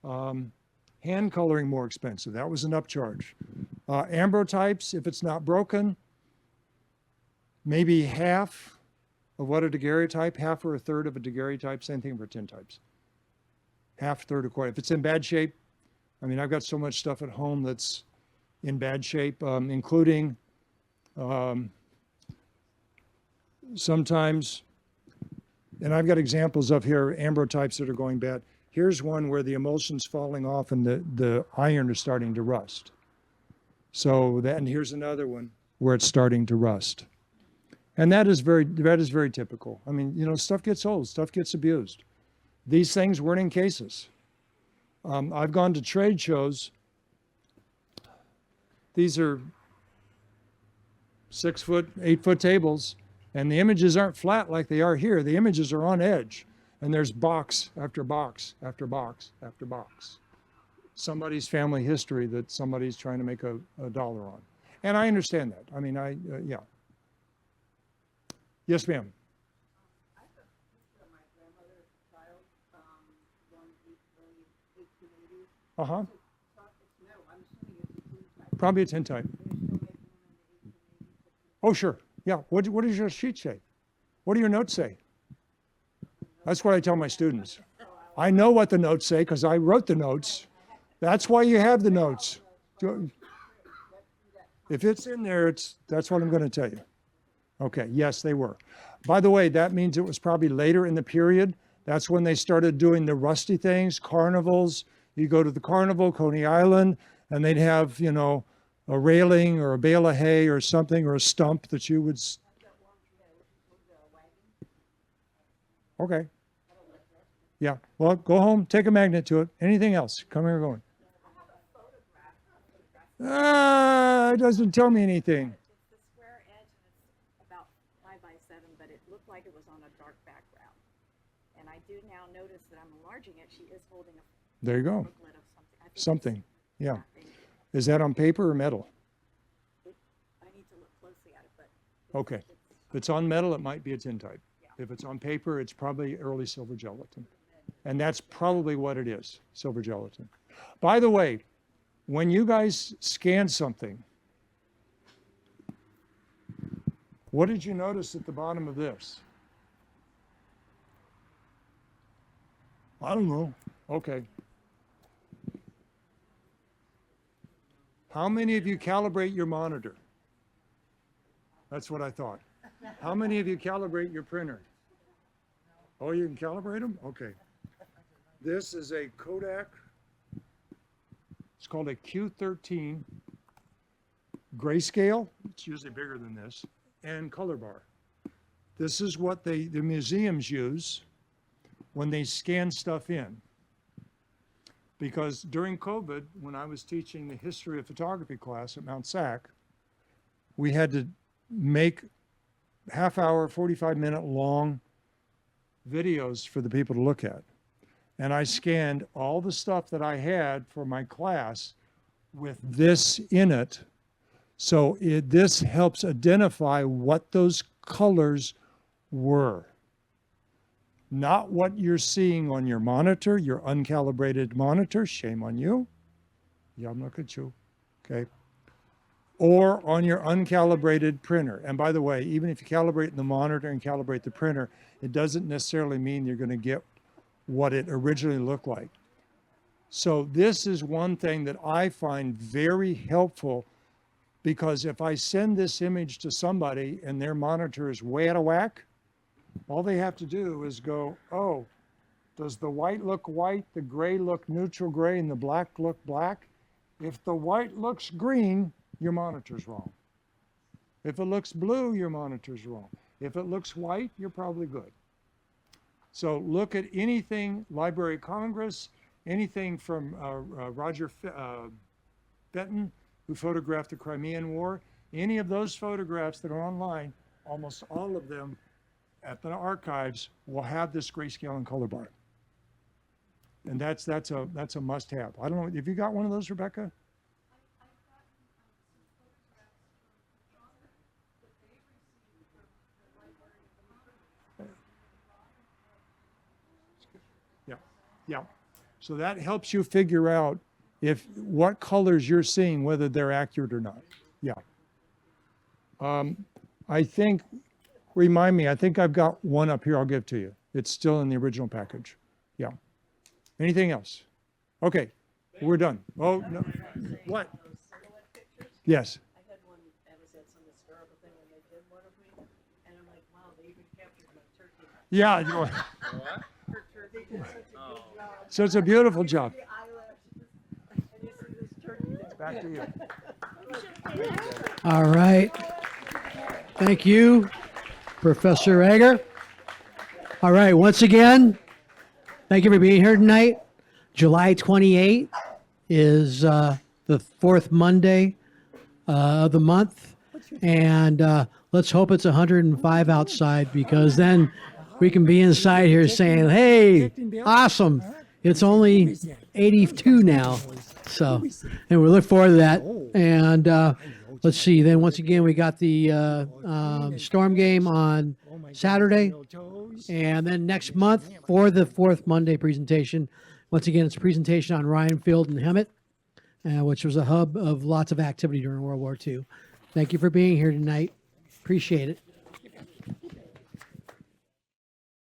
Hand coloring, more expensive. That was an upcharge. Ambrotypes, if it's not broken, maybe half of what a daguerreotype, half or a third of a daguerreotype, same thing for tintypes. Half, third, or quarter. If it's in bad shape, I mean, I've got so much stuff at home that's in bad shape, including sometimes, and I've got examples of here, ambrotypes that are going bad. Here's one where the emulsion's falling off and the iron is starting to rust. So that, and here's another one where it's starting to rust. And that is very typical. I mean, you know, stuff gets old, stuff gets abused. These things weren't in cases. I've gone to trade shows. These are 6 foot, 8 foot tables, and the images aren't flat like they are here. The images are on edge, and there's box after box after box after box. Somebody's family history that somebody's trying to make a dollar on. And I understand that. I mean, yeah. Yes, ma'am. I have a picture of my grandmother as a child, born in the 1880s. Uh-huh. It's metal. I'm assuming it's a tintype. Probably a tintype. They still make them in the 1880s. Oh, sure. Yeah. What does your sheet say? What do your notes say? That's what I tell my students. I know what the notes say because I wrote the notes. That's why you have the notes. If it's in there, that's what I'm going to tell you. Okay, yes, they were. By the way, that means it was probably later in the period. That's when they started doing the rusty things, carnivals. You go to the carnival, Coney Island, and they'd have, you know, a railing or a bale of hay or something or a stump that you would. Okay. Yeah. Well, go home, take a magnet to it. Anything else? Come here, going. It doesn't tell me anything. It's the square edge and it's about 5 by 7, but it looked like it was on a dark background. And I do now notice that I'm enlarging it. She is holding a There you go. booklet of something. I think Something. Yeah. I think Is that on paper or metal? I need to look it, but Okay. If it's on metal, it might be a tintype. If it's on paper, it's probably early silver gelatin. And that's probably what it is, silver gelatin. By the way, when you guys scan something, what did you notice at the bottom of this? I don't know. Okay. How many of you calibrate your monitor? That's what I thought. How many of you calibrate your printer? Oh, you can calibrate them? Okay. This is a Kodak. It's called a Q13 grayscale. It's usually bigger than this. And color bar. This is what the museums use when they scan stuff in. Because during COVID, when I was teaching the history of photography class at Mount SAC, we had to make half-hour, 45-minute long videos for the people to look at. And I scanned all the stuff that I had for my class with this in it. So this helps identify what those colors were. Not what you're seeing on your monitor, your uncalibrated monitor, shame on you. Look at you, okay? Or on your uncalibrated printer. And by the way, even if you calibrate the monitor and calibrate the printer, it doesn't necessarily mean you're going to get what it originally looked like. So this is one thing that I find very helpful, because if I send this image to somebody and their monitor is way out of whack, all they have to do is go, oh, does the white look white, the gray look neutral gray, and the black look black? If the white looks green, your monitor's wrong. If it looks blue, your monitor's wrong. If it looks white, you're probably good. So look at anything, Library of Congress, anything from Roger Fenton, who photographed the Crimean War. Any of those photographs that are online, almost all of them at the archives will have this grayscale and color bar. And that's a must-have. I don't know, have you got one of those, Rebecca? Yeah. So that helps you figure out what colors you're seeing, whether they're accurate or not. Yeah. I think, remind me, I think I've got one up here I'll give to you. It's still in the original package. Yeah. Anything else? Okay, we're done. Oh, no. What? Yes. I had one that was at some historical thing when they did one of me, and I'm like, wow, they even captured my turkey. Yeah. What? They did such a good job. So it's a beautiful job. The eyelashes, and you see this turkey that's Back to you. All right. Thank you, Professor Egger. All right, once again, thank you for being here tonight. July 28th is the fourth Monday of the month. And let's hope it's 105 outside, because then we can be inside here saying, hey, awesome. It's only 82 now. So, and we look forward to that. And let's see, then once again, we got the Storm game on Saturday. And then next month for the fourth Monday presentation, once again, it's a presentation on Ryan Field and Hemet, which was a hub of lots of activity during World War II. Thank you for being here tonight. Appreciate it.